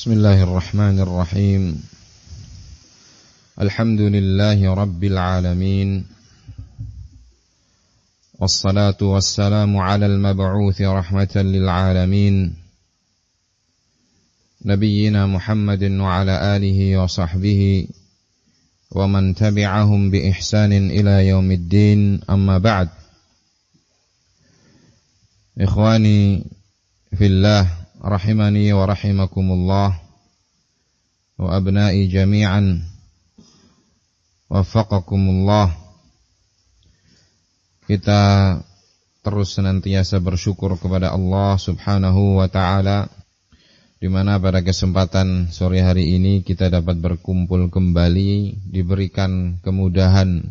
Bismillahirrahmanirrahim. Alhamdulillahi rabbil alamin. Wassalatu wassalamu ala al-mab'uthi rahmatan lil alamin. Nabiyyina Muhammadin wa ala alihi wa sahbihi wa man tabi'ahum bi ihsanin ila yaumiddin, amma ba'd. Ikhwani fillah, rahimani wa rahimakumullah, wa abna'i jami'an, waffaqakumullah. Kita terus senantiasa bersyukur kepada Allah subhanahu wa ta'ala, di mana pada kesempatan sore hari ini kita dapat berkumpul kembali, diberikan kemudahan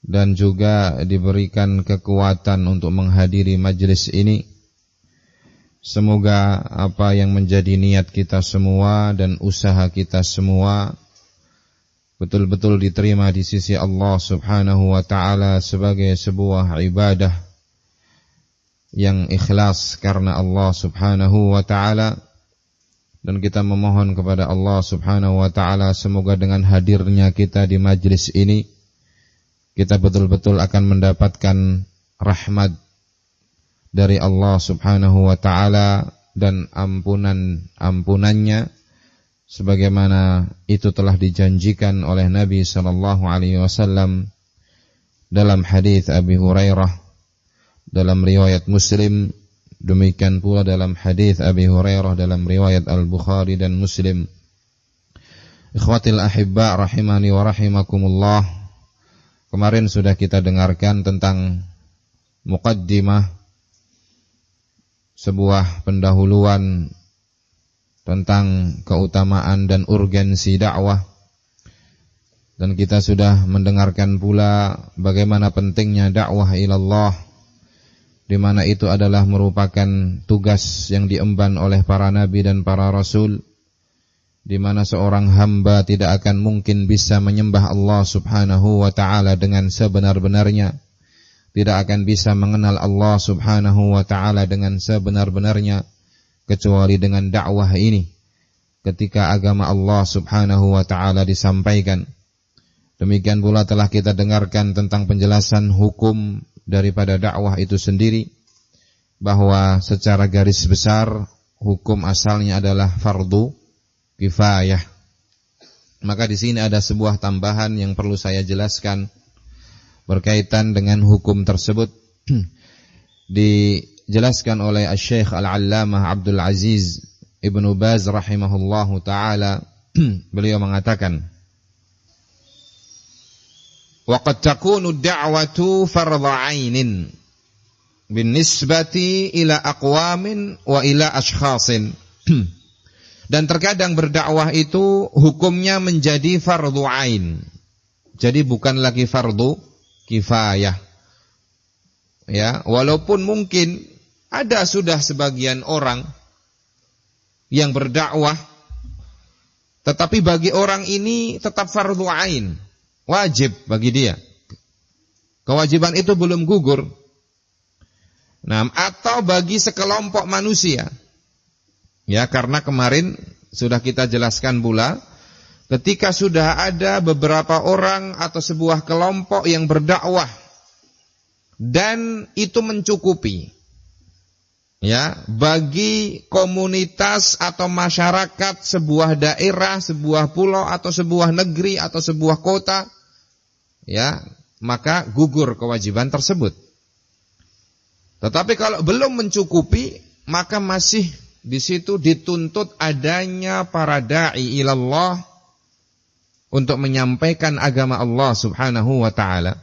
dan juga diberikan kekuatan untuk menghadiri majelis ini. Semoga apa yang menjadi niat kita semua dan usaha kita semua betul-betul diterima di sisi Allah subhanahu wa ta'ala sebagai sebuah ibadah yang ikhlas karena Allah subhanahu wa ta'ala. Dan kita memohon kepada Allah subhanahu wa ta'ala, semoga dengan hadirnya kita di majlis ini, kita betul-betul akan mendapatkan rahmat dari Allah subhanahu wa ta'ala dan ampunannya, sebagaimana itu telah dijanjikan oleh Nabi sallallahu alaihi wasallam dalam hadis Abi Hurairah dalam riwayat Muslim, demikian pula dalam hadis Abi Hurairah dalam riwayat Al-Bukhari dan Muslim. Ikhwatil ahibba rahimani wa rahimakumullah. Kemarin sudah kita dengarkan tentang muqaddimah, sebuah pendahuluan tentang keutamaan dan urgensi dakwah. Dan kita sudah mendengarkan pula bagaimana pentingnya dakwah ilallah, di mana itu adalah merupakan tugas yang diemban oleh para nabi dan para rasul, di mana seorang hamba tidak akan mungkin bisa menyembah Allah subhanahu wa ta'ala dengan sebenar-benarnya, tidak akan bisa mengenal Allah subhanahu wa ta'ala dengan sebenar-benarnya kecuali dengan dakwah ini, ketika agama Allah subhanahu wa ta'ala disampaikan. Demikian pula telah kita dengarkan tentang penjelasan hukum daripada dakwah itu sendiri, bahwa secara garis besar hukum asalnya adalah fardu kifayah. Maka di sini ada sebuah tambahan yang perlu saya jelaskan berkaitan dengan hukum tersebut. Dijelaskan oleh Syekh Al-Allamah Abdul Aziz Ibnu Baz rahimahullahu ta'ala. Beliau mengatakan, wa qad takunu ad-da'watu fardha 'ainin binisbati ila aqwamin wa ila ashkhasin. Dan terkadang berdakwah itu hukumnya menjadi fardhu 'ain, jadi bukan lagi fardu kifayah. Ya, walaupun mungkin ada sudah sebagian orang yang berdakwah, tetapi bagi orang ini tetap fardhu 'ain, wajib bagi dia. Kewajiban itu belum gugur. Nah, atau bagi sekelompok manusia. Ya, karena kemarin sudah kita jelaskan pula, ketika sudah ada beberapa orang atau sebuah kelompok yang berdakwah dan itu mencukupi, ya, bagi komunitas atau masyarakat sebuah daerah, sebuah pulau atau sebuah negeri atau sebuah kota, ya, maka gugur kewajiban tersebut. Tetapi kalau belum mencukupi, maka masih di situ dituntut adanya para da'i ilallah untuk menyampaikan agama Allah subhanahu wa ta'ala.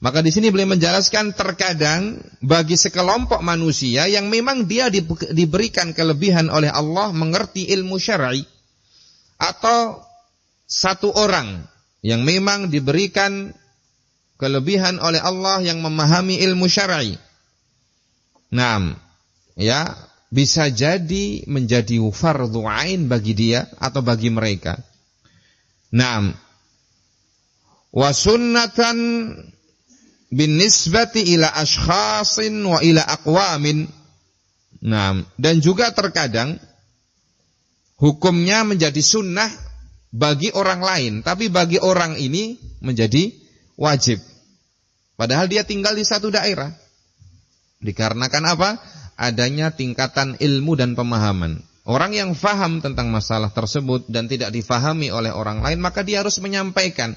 Maka di sini beliau menjelaskan, terkadang bagi sekelompok manusia yang memang dia diberikan kelebihan oleh Allah mengerti ilmu syar'i, atau satu orang yang memang diberikan kelebihan oleh Allah yang memahami ilmu syar'i, nah, ya, bisa jadi menjadi fardhu 'ain bagi dia atau bagi mereka. Naam. Wa sunnatan binisbati ila ashkhasin wa ila aqwamin. Naam. Dan juga terkadang hukumnya menjadi sunnah bagi orang lain, tapi bagi orang ini menjadi wajib. Padahal dia tinggal di satu daerah. Dikarenakan apa? Adanya tingkatan ilmu dan pemahaman. Orang yang faham tentang masalah tersebut dan tidak difahami oleh orang lain, maka dia harus menyampaikan.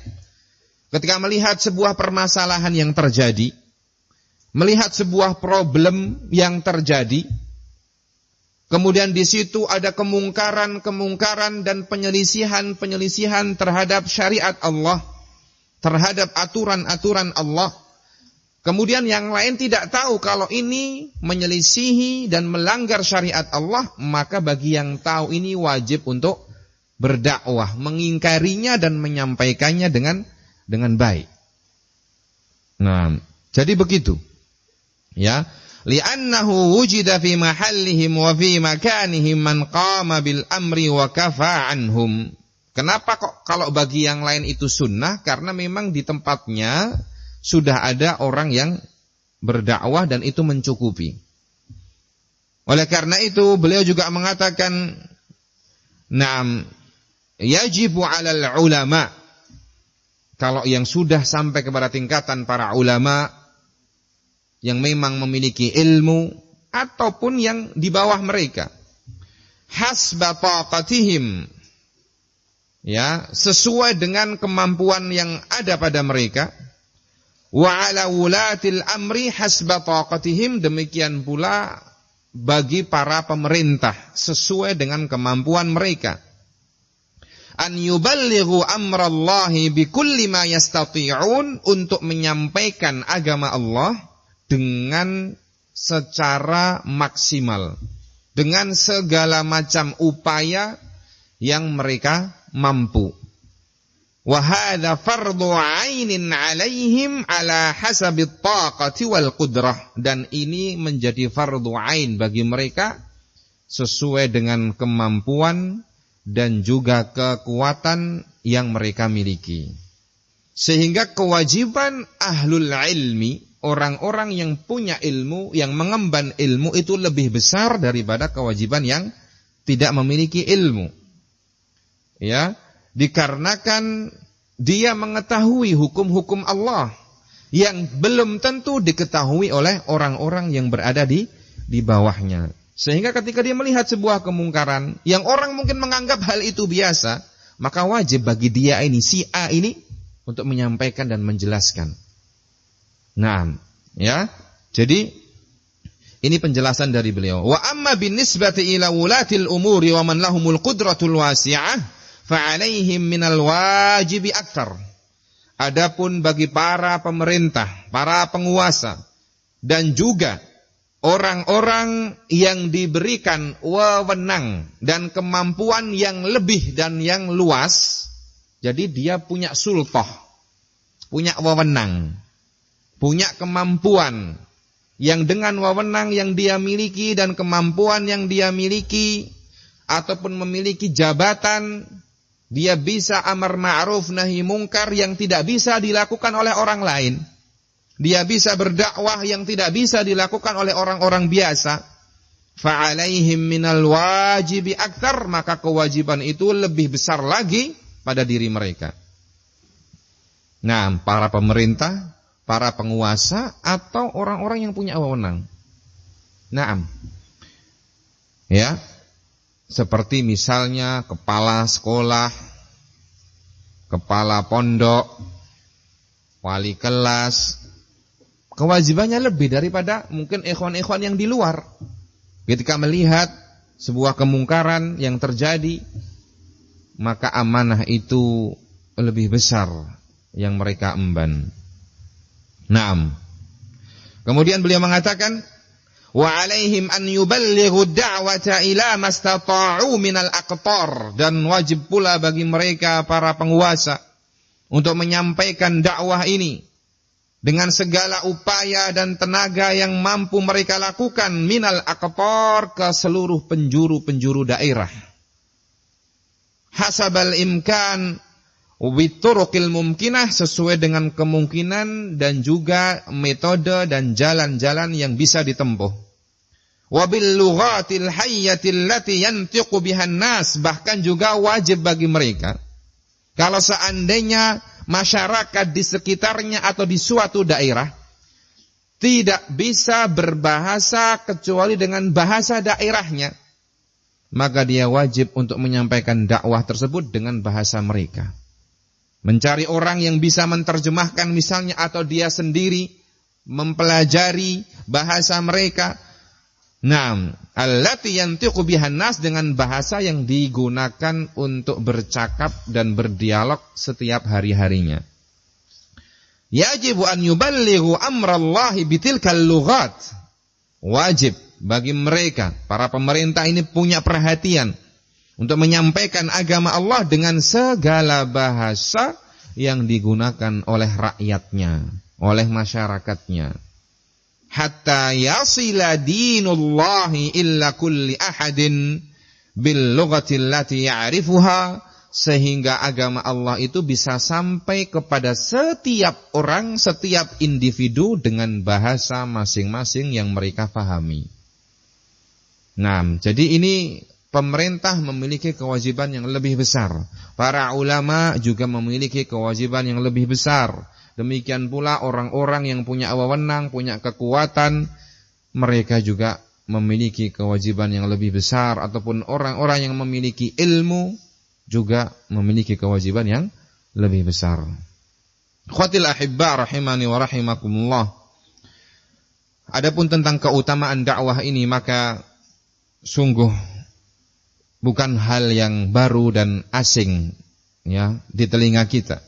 Ketika melihat sebuah permasalahan yang terjadi, melihat sebuah problem yang terjadi, kemudian di situ ada kemungkaran dan penyelisihan terhadap syariat Allah, terhadap aturan-aturan Allah. Kemudian yang lain tidak tahu kalau ini menyelisihi dan melanggar syariat Allah, maka bagi yang tahu ini wajib untuk berdakwah, mengingkarinya dan menyampaikannya dengan baik. Nah, jadi begitu. Ya, li'annahu wujida fi mahallihim wa fi makanihim man qama bil amri wa kafa anhum. Kenapa kok kalau bagi yang lain itu sunnah? Karena memang di tempatnya sudah ada orang yang berdakwah dan itu mencukupi. Oleh karena itu beliau juga mengatakan, "Na'am, yajibu 'alal ulama." Kalau yang sudah sampai kepada tingkatan para ulama yang memang memiliki ilmu ataupun yang di bawah mereka, hasba taqatihim, ya, sesuai dengan kemampuan yang ada pada mereka. Wa 'ala wulatil amri hasba taqatihim, demikian pula bagi para pemerintah sesuai dengan kemampuan mereka. An yuballighu amrallahi bikulli ma yastati'un, untuk menyampaikan agama Allah dengan secara maksimal, dengan segala macam upaya yang mereka mampu. Wa hadza fardhu 'ainin 'alaihim 'ala hasabi taqati wal qudrah, dan ini menjadi fardhu 'ain bagi mereka sesuai dengan kemampuan dan juga kekuatan yang mereka miliki. Sehingga kewajiban ahlul ilmi, orang-orang yang punya ilmu, yang mengemban ilmu, itu lebih besar daripada kewajiban yang tidak memiliki ilmu. Ya, dikarenakan dia mengetahui hukum-hukum Allah yang belum tentu diketahui oleh orang-orang yang berada di bawahnya. Sehingga ketika dia melihat sebuah kemungkaran yang orang mungkin menganggap hal itu biasa, maka wajib bagi dia ini, si A ini, untuk menyampaikan dan menjelaskan. Nah, ya. Jadi ini penjelasan dari beliau. Wa amma binisbati ila wulatil umuri wa man lahumul qudratul wasi'ah fa'alaihim minal wajibi aktar. Adapun bagi para pemerintah, para penguasa, dan juga orang-orang yang diberikan wewenang dan kemampuan yang lebih dan yang luas, jadi dia punya sultah, punya wewenang, punya kemampuan, yang dengan wewenang yang dia miliki dan kemampuan yang dia miliki, ataupun memiliki jabatan, dia bisa amar ma'ruf nahi mungkar yang tidak bisa dilakukan oleh orang lain. Dia bisa berdakwah yang tidak bisa dilakukan oleh orang-orang biasa. Fa'alaihim minal wajibi aktar, maka kewajiban itu lebih besar lagi pada diri mereka. Nah, para pemerintah, para penguasa, atau orang-orang yang punya wewenang. Naam. Ya. Seperti misalnya kepala sekolah, kepala pondok, wali kelas, kewajibannya lebih daripada mungkin ikhwan-ikhwan yang di luar. Ketika melihat sebuah kemungkaran yang terjadi, maka amanah itu lebih besar yang mereka emban. Naam. Kemudian beliau mengatakan, wa 'alaihim an yuballighu ad-da'wata ila mastata'u minal aqtar, dan wajib pula bagi mereka para penguasa untuk menyampaikan dakwah ini dengan segala upaya dan tenaga yang mampu mereka lakukan, minal aqtar, ke seluruh penjuru-penjuru daerah, hasabal imkan wituruqil mumkinah, sesuai dengan kemungkinan dan juga metode dan jalan-jalan yang bisa ditempuh. wa bil lughatil hayyatil lati yantiqu bihan nas, bahkan juga wajib bagi mereka kalau seandainya masyarakat di sekitarnya atau di suatu daerah tidak bisa berbahasa kecuali dengan bahasa daerahnya, maka dia wajib untuk menyampaikan dakwah tersebut dengan bahasa mereka. Mencari orang yang bisa menerjemahkan misalnya, atau dia sendiri mempelajari bahasa mereka. Naam, allati yantiqu bihan nas, dengan bahasa yang digunakan untuk bercakap dan berdialog setiap hari-harinya. Yajibu an yuballighu amrallahi bitilkal lughat. Wajib bagi mereka, para pemerintah ini punya perhatian untuk menyampaikan agama Allah dengan segala bahasa yang digunakan oleh rakyatnya, oleh masyarakatnya. Hatta yasila dinullahi illa kulli ahadin bil lughati allati ya'rifuha, sehingga agama Allah itu bisa sampai kepada setiap orang, setiap individu dengan bahasa masing-masing yang mereka pahami. Nah, jadi ini pemerintah memiliki kewajiban yang lebih besar. Para ulama juga memiliki kewajiban yang lebih besar. Demikian pula orang-orang yang punya wewenang, punya kekuatan, mereka juga memiliki kewajiban yang lebih besar. Ataupun orang-orang yang memiliki ilmu juga memiliki kewajiban yang lebih besar. Khwatil ahibba rahimani wa rahimakumullah. Adapun tentang keutamaan dakwah ini, maka sungguh bukan hal yang baru dan asing ya di telinga kita.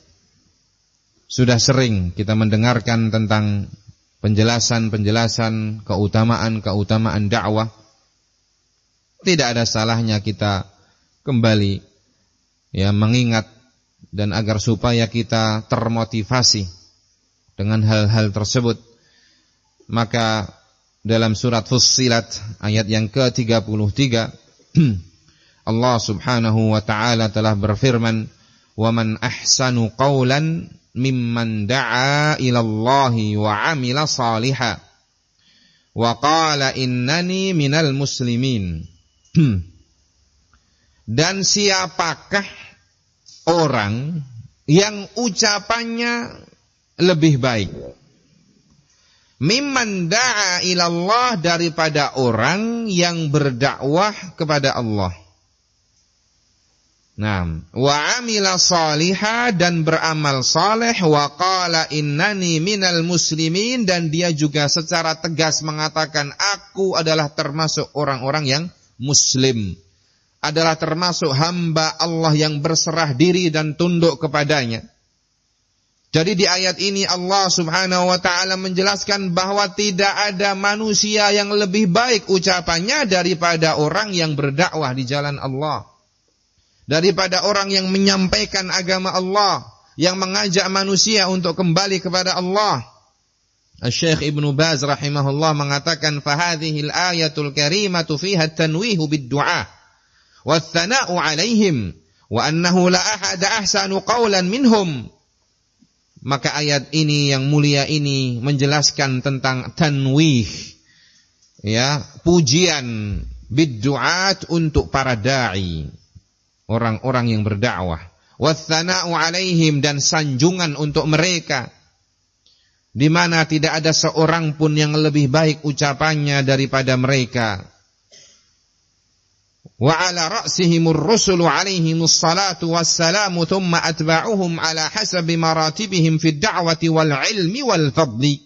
Sudah sering kita mendengarkan tentang penjelasan-penjelasan keutamaan dakwah. Tidak ada salahnya kita kembali ya mengingat, dan agar supaya kita termotivasi dengan hal-hal tersebut. Maka dalam surat Fussilat ayat yang ke-33 Allah Subhanahu wa taala telah berfirman, "Wa man ahsanu qawlan mimman da'a ilallahi wa 'amila shalihan wa qala innani minal muslimin." Dan siapakah orang yang ucapannya lebih baik mimman da'a ilallah, daripada orang yang berdakwah kepada Allah. Nah, wa amila salihah, dan beramal saleh, wa qala innani minal muslimin, dan dia juga secara tegas mengatakan aku adalah termasuk orang-orang yang muslim, adalah termasuk hamba Allah yang berserah diri dan tunduk kepadanya. Jadi di ayat ini Allah Subhanahu wa taala menjelaskan bahwa tidak ada manusia yang lebih baik ucapannya daripada orang yang berdakwah di jalan Allah, daripada orang yang menyampaikan agama Allah, yang mengajak manusia untuk kembali kepada Allah. Syekh Ibnu Baz rahimahullah mengatakan, "Fahadhil ayatul karimatu fiha at-tanwihu bid-du'a wath-thana'u 'alaihim wa annahu la ahada ahsanu qawlan minhum." Maka ayat ini yang mulia ini menjelaskan tentang tanwih, ya, pujian bid-du'at untuk para dai, orang-orang yang berdakwah, wath-thana'u 'alaihim, dan sanjungan untuk mereka, di mana tidak ada seorang pun yang lebih baik ucapannya daripada mereka. Wa 'ala ra'sihimur rusulu 'alaihimus salatu wassalamu thumma atba'uhum 'ala hasabi maratibihim fid da'wati wal 'ilmi wal fadli.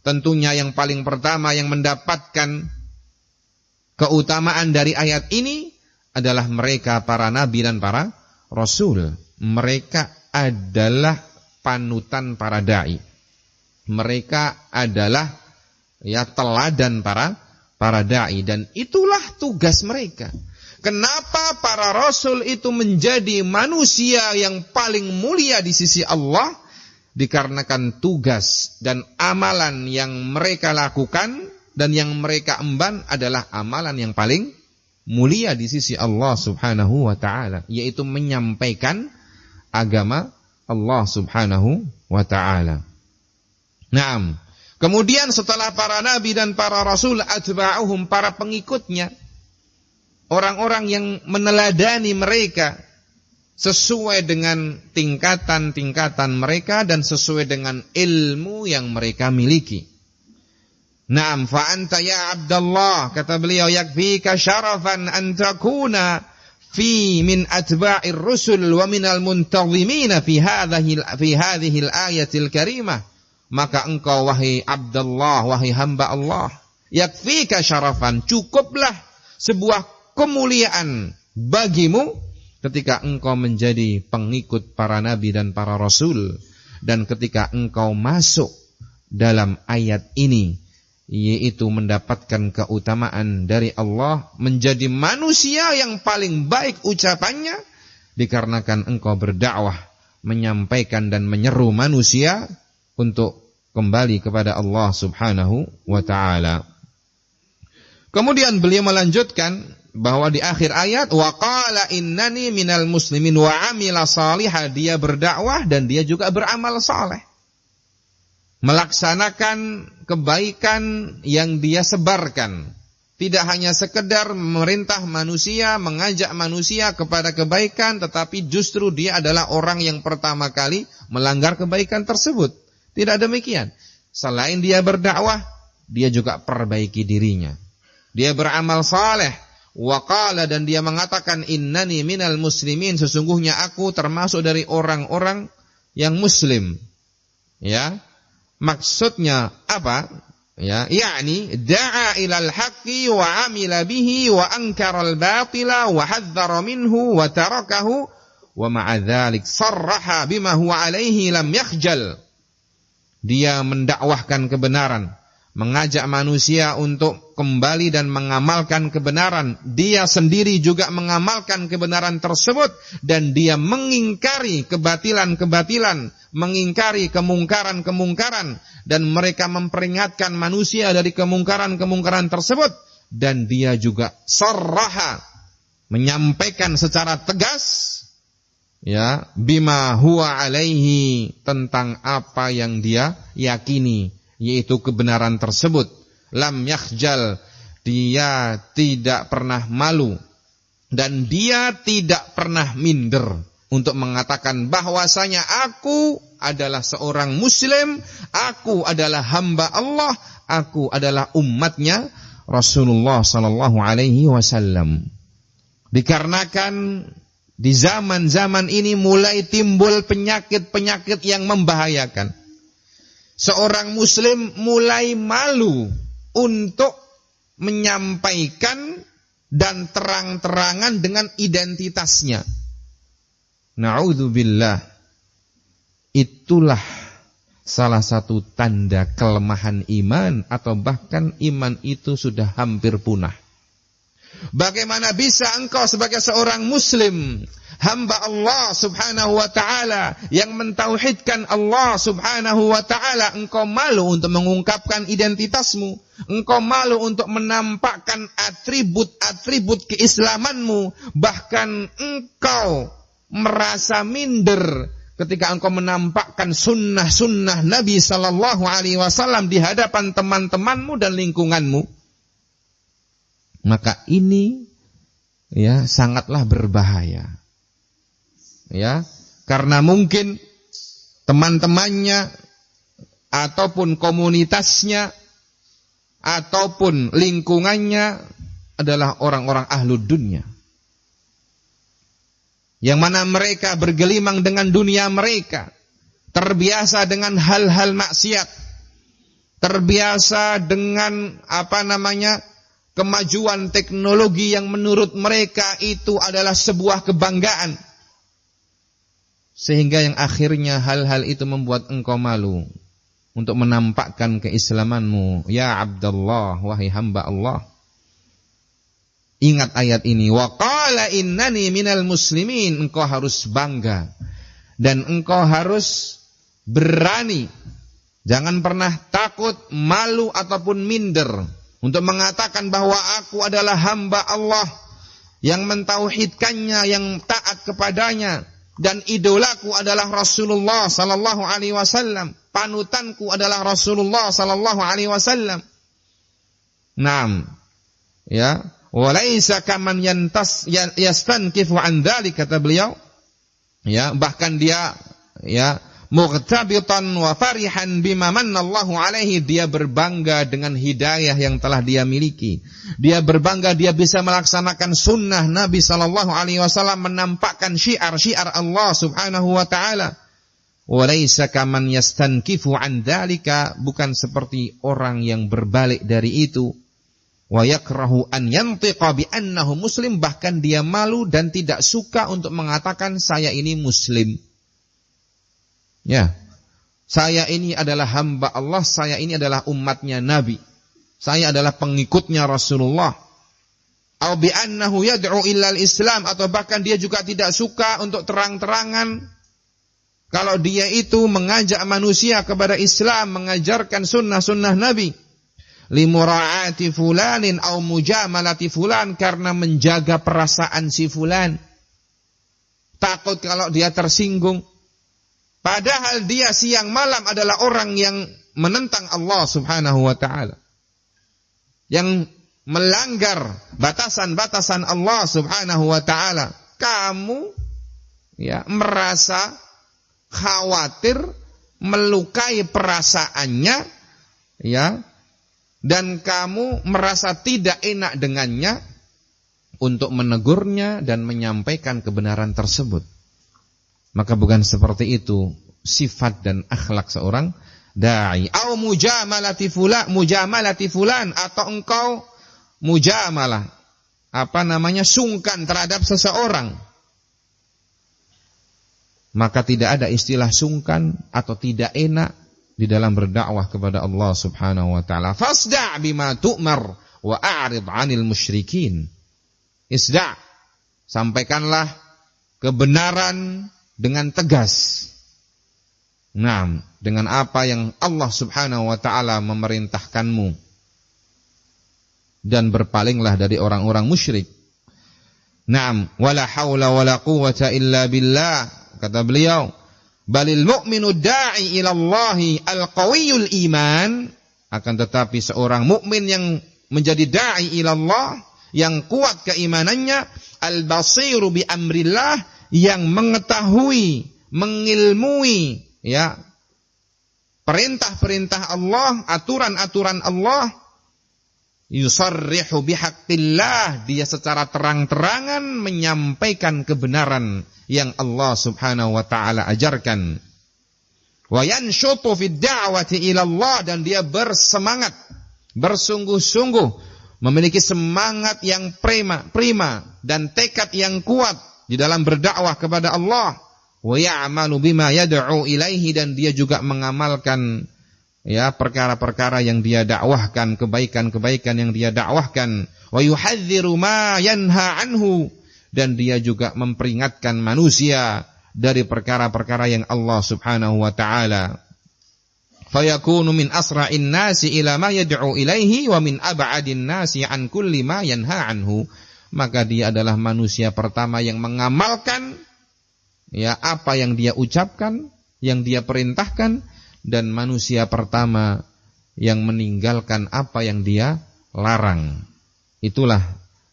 Tentunya yang paling pertama yang mendapatkan keutamaan dari ayat ini adalah mereka para nabi dan para rasul. Mereka adalah panutan para dai. Mereka adalah ya teladan para dai, dan itulah tugas mereka. Kenapa para rasul itu menjadi manusia yang paling mulia di sisi Allah? Dikarenakan tugas dan amalan yang mereka lakukan dan yang mereka emban adalah amalan yang paling mulia di sisi Allah Subhanahu wa taala, yaitu menyampaikan agama Allah Subhanahu wa taala. Naam. Kemudian setelah para nabi dan para rasul, atba'uhum, para pengikutnya, orang-orang yang meneladani mereka sesuai dengan tingkatan-tingkatan mereka dan sesuai dengan ilmu yang mereka miliki. Naam, fa anta ya Abdullah, kata beliau, yakfika syarafan an takuna fi min atba'ir rusul wa minal muntazimina fi hadhihi al-ayatil karimah. Maka engkau wahai Abdullah, wahai hamba Allah, yakfika syarafan, cukuplah sebuah kemuliaan bagimu ketika engkau menjadi pengikut para nabi dan para rasul, dan ketika engkau masuk dalam ayat ini, yaitu mendapatkan keutamaan dari Allah, menjadi manusia yang paling baik ucapannya, dikarenakan engkau berdakwah, menyampaikan dan menyeru manusia untuk kembali kepada Allah subhanahu wa ta'ala. Kemudian beliau melanjutkan bahwa di akhir ayat, wa qala innani minal muslimin wa amila salihah, dia berdakwah dan dia juga beramal saleh, melaksanakan kebaikan yang dia sebarkan. Tidak hanya sekedar memerintah manusia, mengajak manusia kepada kebaikan, tetapi justru dia adalah orang yang pertama kali melanggar kebaikan tersebut. Tidak demikian. Selain dia berdakwah, dia juga perbaiki dirinya. Dia beramal saleh. Wa qala, dan dia mengatakan, innani minal muslimin, sesungguhnya aku termasuk dari orang-orang yang muslim. Ya. Maksudnya apa? Ya, yakni da'a ilal haqqi wa amila bihi wa ankara al-batila wa hadzara minhu wa tarakahu wa ma'a dzalik sarraha bima huwa alaihi lam yakhjal. Dia mendakwahkan kebenaran, mengajak manusia untuk kembali dan mengamalkan kebenaran. Dia sendiri juga mengamalkan kebenaran tersebut, dan dia mengingkari kebatilan-kebatilan, mengingkari kemungkaran-kemungkaran, dan mereka memperingatkan manusia dari kemungkaran-kemungkaran tersebut. Dan dia juga sarraha, menyampaikan secara tegas, ya, bima huwa alaihi, tentang apa yang dia yakini, yaitu kebenaran tersebut. Lam yakhjal, dia tidak pernah malu dan dia tidak pernah minder untuk mengatakan bahwasanya aku adalah seorang muslim, aku adalah hamba Allah, aku adalah umatnya Rasulullah sallallahu alaihi wasallam. Dikarenakan di zaman-zaman ini mulai timbul penyakit-penyakit yang membahayakan. Seorang muslim mulai malu untuk menyampaikan dan terang-terangan dengan identitasnya. Na'udzubillah. Itulah salah satu tanda kelemahan iman, atau bahkan iman itu sudah hampir punah. Bagaimana bisa engkau sebagai seorang muslim, hamba Allah subhanahu wa ta'ala, yang mentauhidkan Allah subhanahu wa ta'ala, engkau malu untuk mengungkapkan identitasmu, engkau malu untuk menampakkan atribut-atribut keislamanmu, bahkan engkau merasa minder ketika engkau menampakkan sunnah-sunnah Nabi sallallahu alaihi wasallam di hadapan teman-temanmu dan lingkunganmu. Maka ini, ya, sangatlah berbahaya. Ya, karena mungkin teman-temannya ataupun komunitasnya ataupun lingkungannya adalah orang-orang ahlud dunya, yang mana mereka bergelimang dengan dunia mereka, terbiasa dengan hal-hal maksiat, terbiasa dengan kemajuan teknologi yang menurut mereka itu adalah sebuah kebanggaan. Sehingga yang akhirnya hal-hal itu membuat engkau malu untuk menampakkan keislamanmu. Ya Abdullah, wahai hamba Allah, ingat ayat ini. Wa qala innani minal muslimin. Engkau harus bangga dan engkau harus berani. Jangan pernah takut, malu ataupun minder untuk mengatakan bahwa aku adalah hamba Allah yang mentauhidkannya, yang taat kepadanya, dan idolaku adalah Rasulullah sallallahu alaihi wasallam. panutanku adalah Rasulullah sallallahu alaihi wasallam. Naam. Ya, walaisa kaman yastankifu an dzalik, kata beliau. Ya, bahkan dia ya mughtabitan wa farihan bima manallahu alaihi, dia berbangga dengan hidayah yang telah dia miliki. Dia berbangga dia bisa melaksanakan sunnah Nabi sallallahu alaihi wasallam, menampakkan syiar-syiar Allah Subhanahu wa taala. Walaisa kaman yastankifu an dzalika, bukan seperti orang yang berbalik dari itu. Wa yakrahu an yantiqa bi annahu muslim, bahkan dia malu dan tidak suka untuk mengatakan saya ini muslim. Ya. Saya ini adalah hamba Allah, saya ini adalah umatnya Nabi. Saya adalah pengikutnya Rasulullah. Au bi annahu yad'u illa al-Islam, atau bahkan dia juga tidak suka untuk terang-terangan kalau dia itu mengajak manusia kepada Islam, mengajarkan sunnah-sunnah Nabi. Limura'ati fulanin au mujamalati fulan, karena menjaga perasaan si fulan. Takut kalau dia tersinggung. Padahal dia siang malam adalah orang yang menentang Allah Subhanahu wa ta'ala. Yang melanggar batasan-batasan Allah Subhanahu wa ta'ala. Kamu ya merasa khawatir, melukai perasaannya, ya, dan kamu merasa tidak enak dengannya untuk menegurnya dan menyampaikan kebenaran tersebut. Maka bukan seperti itu sifat dan akhlak seorang da'i. Au mujamalati fulan, atau engkau mujamalah, sungkan terhadap seseorang. Maka tidak ada istilah sungkan atau tidak enak di dalam berdakwah kepada Allah Subhanahu wa ta'ala. Fasda' bima tu'mar wa a'rid 'anil musyrikin. Isda', sampaikanlah kebenaran dengan tegas. Naam, dengan apa yang Allah Subhanahu wa ta'ala memerintahkanmu. Dan berpalinglah dari orang-orang musyrik. Naam, wala haula wala quwwata illa billah. Kata beliau, balil mu'minu da'i ilallahi al-qawiyul iman, akan tetapi seorang mukmin yang menjadi da'i ilallah, yang kuat keimanannya, al-basiru bi amrillah, yang mengetahui, mengilmui ya perintah-perintah Allah, aturan-aturan Allah, yusarrihu bihaqqillah, dia secara terang-terangan menyampaikan kebenaran yang Allah Subhanahu wa ta'ala ajarkan. Wa yanshutu fid da'wati ila Allah, dan dia bersemangat, bersungguh-sungguh, memiliki semangat yang prima dan tekad yang kuat di dalam berdakwah kepada Allah. Wa ya'malu bima yad'u ilaihi, dan dia juga mengamalkan ya perkara-perkara yang dia dakwahkan, kebaikan-kebaikan yang dia dakwahkan. Wa yuhadziru ma yanha anhu, dan dia juga memperingatkan manusia dari perkara-perkara yang Allah Subhanahu wa ta'ala. Fayakunu min asra'in nasi ila ma yad'u ilaihi wa min ab'adin nasi an kulli ma yanha anhu. Maka dia adalah manusia pertama yang mengamalkan ya apa yang dia ucapkan, yang dia perintahkan, dan manusia pertama yang meninggalkan apa yang dia larang. Itulah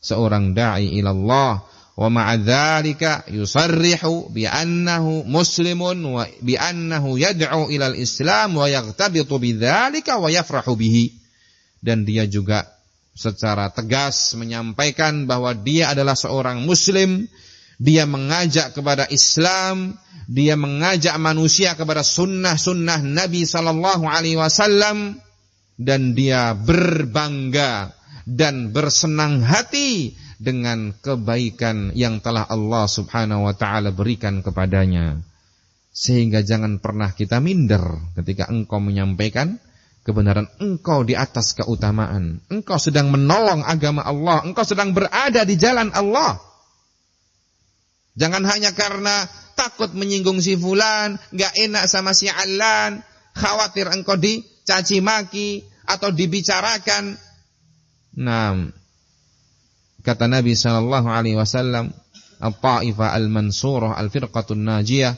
seorang da'i ilallah. Wa ma'adzalika yusarrihu bi annahu muslimun wa bi annahu yad'u ilal islam wa yaghtabitu bidzalika wa yafrahu bihi. Dan dia juga secara tegas menyampaikan bahwa dia adalah seorang muslim, dia mengajak kepada Islam, dia mengajak manusia kepada sunnah-sunnah Nabi sallallahu alaihi wasallam, dan dia berbangga dan bersenang hati dengan kebaikan yang telah Allah Subhanahu wa ta'ala berikan kepadanya. Sehingga jangan pernah kita minder ketika engkau menyampaikan kebenaran, engkau di atas keutamaan, engkau sedang menolong agama Allah, engkau sedang berada di jalan Allah. Jangan hanya karena takut menyinggung si fulan, gak enak sama si alan, khawatir engkau dicaci maki atau dibicarakan. Nah, kata Nabi sallallahu alaihi wasallam, at-ta'ifah al-mansurah al-firqatun najiyah.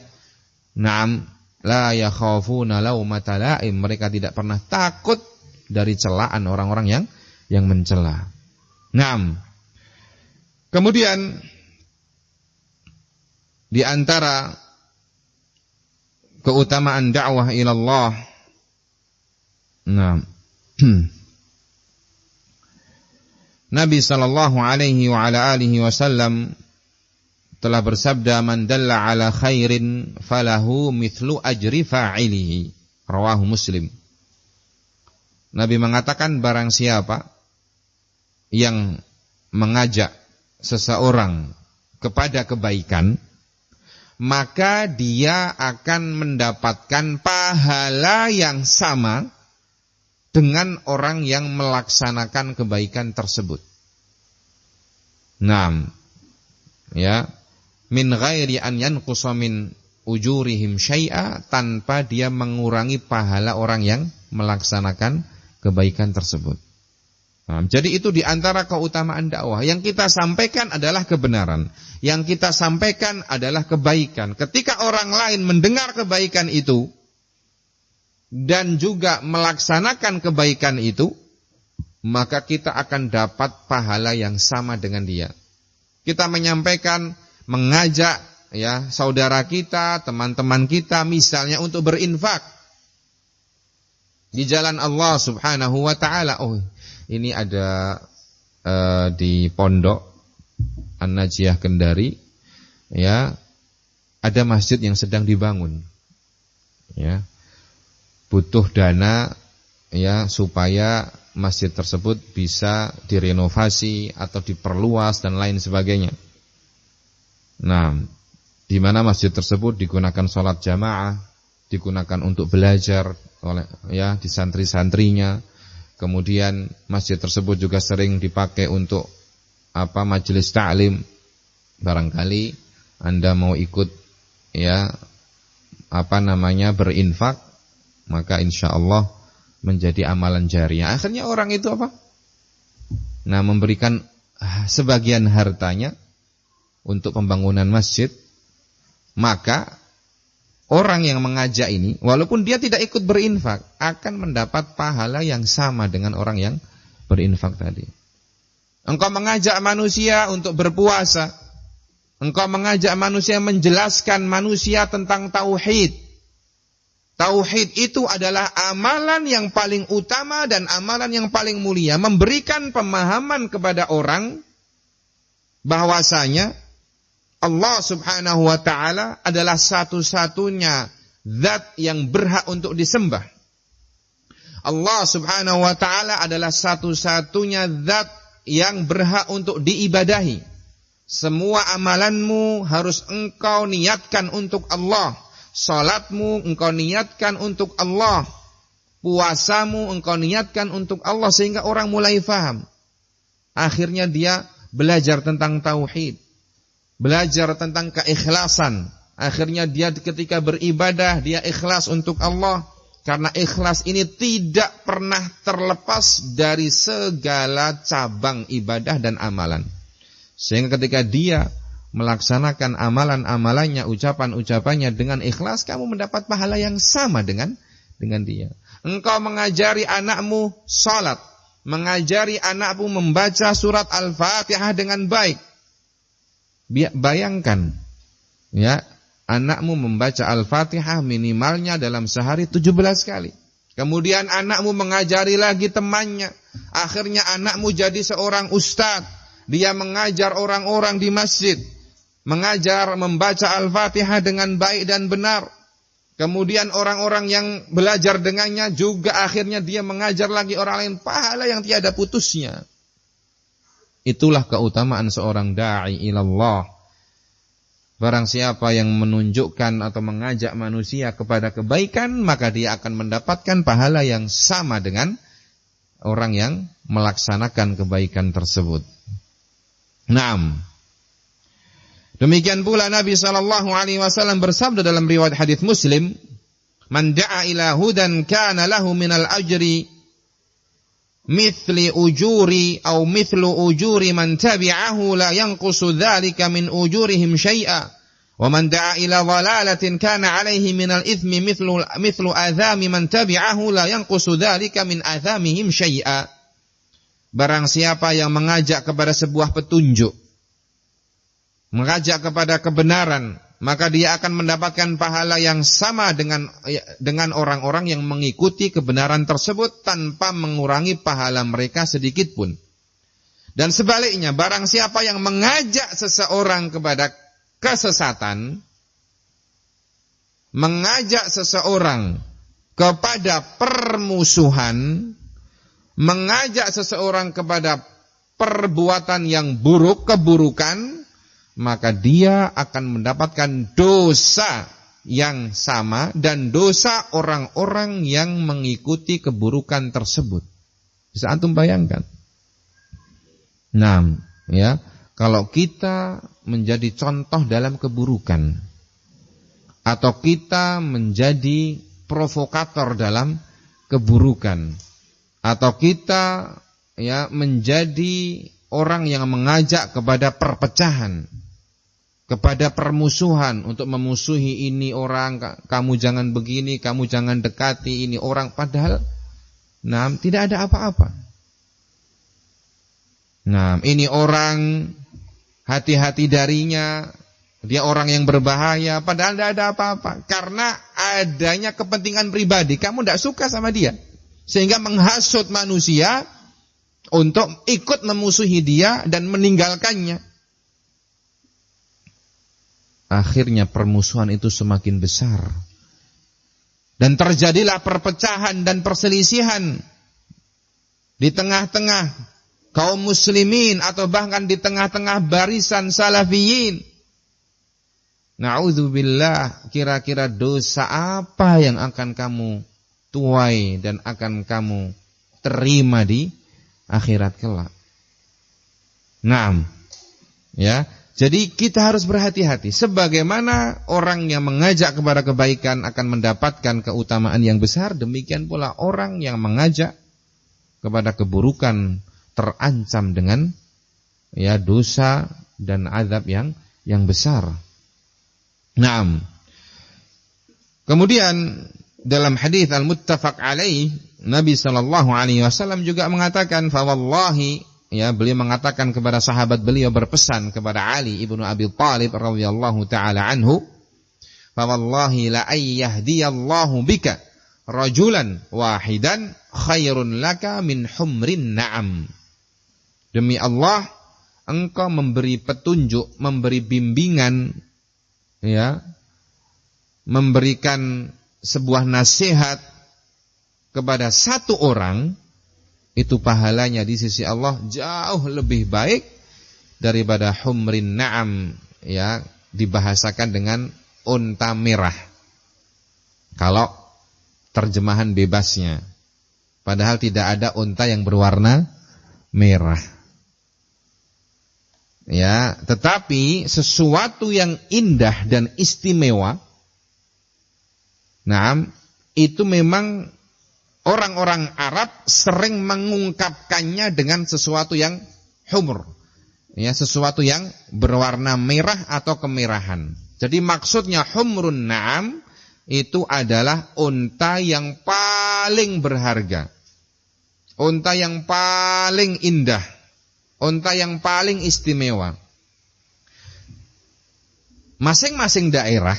Naam, La yakhafuna laumata laim, mereka tidak pernah takut dari celaan orang-orang yang mencela. Naam. Kemudian di antara keutamaan dakwah ilallah, nah, Nabi sallallahu alaihi wa ala alihi wasallam telah bersabda, man dalla ala khairin falahu mithlu ajri fa'ilihi, rawahu Muslim. Nabi mengatakan, barang siapa yang mengajak seseorang kepada kebaikan, maka dia akan mendapatkan pahala yang sama dengan orang yang melaksanakan kebaikan tersebut. Naam. Ya, min ghairi an yanqusa min ujurihim syai'a, tanpa dia mengurangi pahala orang yang melaksanakan kebaikan tersebut. Nah, jadi itu di antara keutamaan dakwah. Yang kita sampaikan adalah kebenaran, yang kita sampaikan adalah kebaikan. Ketika orang lain mendengar kebaikan itu dan juga melaksanakan kebaikan itu, maka kita akan dapat pahala yang sama dengan dia. Kita menyampaikan, mengajak ya saudara kita, teman-teman kita misalnya untuk berinfak di jalan Allah Subhanahu wa taala. Oh, ini ada di Pondok An-Najiyah Kendari, ya, ada masjid yang sedang dibangun. Ya. Butuh dana ya supaya masjid tersebut bisa direnovasi atau diperluas dan lain sebagainya. Nah, di mana masjid tersebut digunakan sholat jamaah, digunakan untuk belajar oleh ya di santri-santrinya. Kemudian masjid tersebut juga sering dipakai untuk majelis ta'lim. Barangkali Anda mau ikut ya berinfak, maka insyaallah menjadi amalan jariah. Akhirnya orang itu memberikan sebagian hartanya untuk pembangunan masjid. Maka orang yang mengajak ini, walaupun dia tidak ikut berinfak, akan mendapat pahala yang sama dengan orang yang berinfak tadi. Engkau mengajak manusia untuk berpuasa, engkau mengajak manusia menjelaskan manusia tentang tauhid. Tauhid itu adalah amalan yang paling utama dan amalan yang paling mulia. Memberikan pemahaman kepada orang bahwasanya Allah Subhanahu wa ta'ala adalah satu-satunya zat yang berhak untuk disembah. Allah Subhanahu wa ta'ala adalah satu-satunya zat yang berhak untuk diibadahi. Semua amalanmu harus engkau niatkan untuk Allah. Salatmu engkau niatkan untuk Allah, puasamu engkau niatkan untuk Allah, sehingga orang mulai faham. Akhirnya dia belajar tentang tauhid, belajar tentang keikhlasan. Akhirnya dia ketika beribadah dia ikhlas untuk Allah, karena ikhlas ini tidak pernah terlepas dari segala cabang ibadah dan amalan. Sehingga ketika dia melaksanakan amalan-amalannya, ucapan-ucapannya dengan ikhlas, kamu mendapat pahala yang sama dengan dia. Engkau mengajari anakmu salat, mengajari anakmu membaca surat Al-Fatihah dengan baik. Bayangkan, ya, anakmu membaca Al-Fatihah minimalnya dalam sehari 17 kali. Kemudian anakmu mengajari lagi temannya. Akhirnya anakmu jadi seorang ustadz. Dia mengajar orang-orang di masjid, mengajar membaca Al-Fatihah dengan baik dan benar. Kemudian orang-orang yang belajar dengannya juga akhirnya dia mengajar lagi orang lain, pahala yang tiada putusnya. Itulah keutamaan seorang da'i ilallah. Barang siapa yang menunjukkan atau mengajak manusia kepada kebaikan, maka dia akan mendapatkan pahala yang sama dengan orang yang melaksanakan kebaikan tersebut. Naam. Demikian pula Nabi SAW bersabda dalam riwayat hadis Muslim, "Man da'a ila hudan kana lahu minal ajri mithli ujuri aw mithlu ujuri man tabi'ahu la yanqusu dzalika min ujurihim syai'a Wa man da'a ila dhalalatin kana 'alaihi minal itsmi mithlu adzami man tabi'ahu la yanqusu dzalika min adzamihim syai'a. Barang siapa yang mengajak kepada sebuah petunjuk, mengajak kepada kebenaran, maka dia akan mendapatkan pahala yang sama dengan orang-orang yang mengikuti kebenaran tersebut tanpa mengurangi pahala mereka sedikit pun. Dan sebaliknya, barang siapa yang mengajak seseorang kepada kesesatan, mengajak seseorang kepada permusuhan, mengajak seseorang kepada perbuatan yang buruk, keburukan, maka dia akan mendapatkan dosa yang sama dan dosa orang-orang yang mengikuti keburukan tersebut. Bisa antum bayangkan? Nah, ya, kalau kita menjadi contoh dalam keburukan atau kita menjadi provokator dalam keburukan atau kita ya menjadi orang yang mengajak kepada perpecahan, kepada permusuhan, untuk memusuhi ini orang, kamu jangan begini, kamu jangan dekati ini orang, padahal tidak ada apa-apa. Ini orang, hati-hati darinya, dia orang yang berbahaya, padahal tidak ada apa-apa. Karena adanya kepentingan pribadi, kamu tidak suka sama dia, sehingga menghasut manusia untuk ikut memusuhi dia dan meninggalkannya. Akhirnya permusuhan itu semakin besar. Dan terjadilah perpecahan dan perselisihan di tengah-tengah kaum muslimin atau bahkan di tengah-tengah barisan salafiyin. Na'udzubillah, kira-kira dosa apa yang akan kamu tuai dan akan kamu terima di akhirat kelak. Ya. Jadi kita harus berhati-hati. Sebagaimana orang yang mengajak kepada kebaikan akan mendapatkan keutamaan yang besar, demikian pula orang yang mengajak kepada keburukan terancam dengan ya dosa dan azab yang besar. Kemudian dalam hadis al-muttafaq alaih, Nabi sallallahu alaihi wasallam juga mengatakan, fa wallahi, ya, beliau mengatakan kepada sahabat beliau, berpesan kepada Ali ibnu Abi Thalib radhiyallahu taala anhu, fa wallahi la ayyahdiyallahu bika rajulan wahidan khairun laka min humrin na'am. Demi Allah, engkau memberi petunjuk, memberi bimbingan, ya, memberikan sebuah nasihat kepada satu orang, itu pahalanya di sisi Allah jauh lebih baik daripada humrin na'am, ya, dibahasakan dengan unta merah kalau terjemahan bebasnya, padahal tidak ada unta yang berwarna merah, ya. Tetapi sesuatu yang indah dan istimewa, itu memang orang-orang Arab sering mengungkapkannya dengan sesuatu yang humr, ya, sesuatu yang berwarna merah atau kemerahan. Jadi maksudnya humrun na'am itu adalah unta yang paling berharga, unta yang paling indah, unta yang paling istimewa. Masing-masing daerah,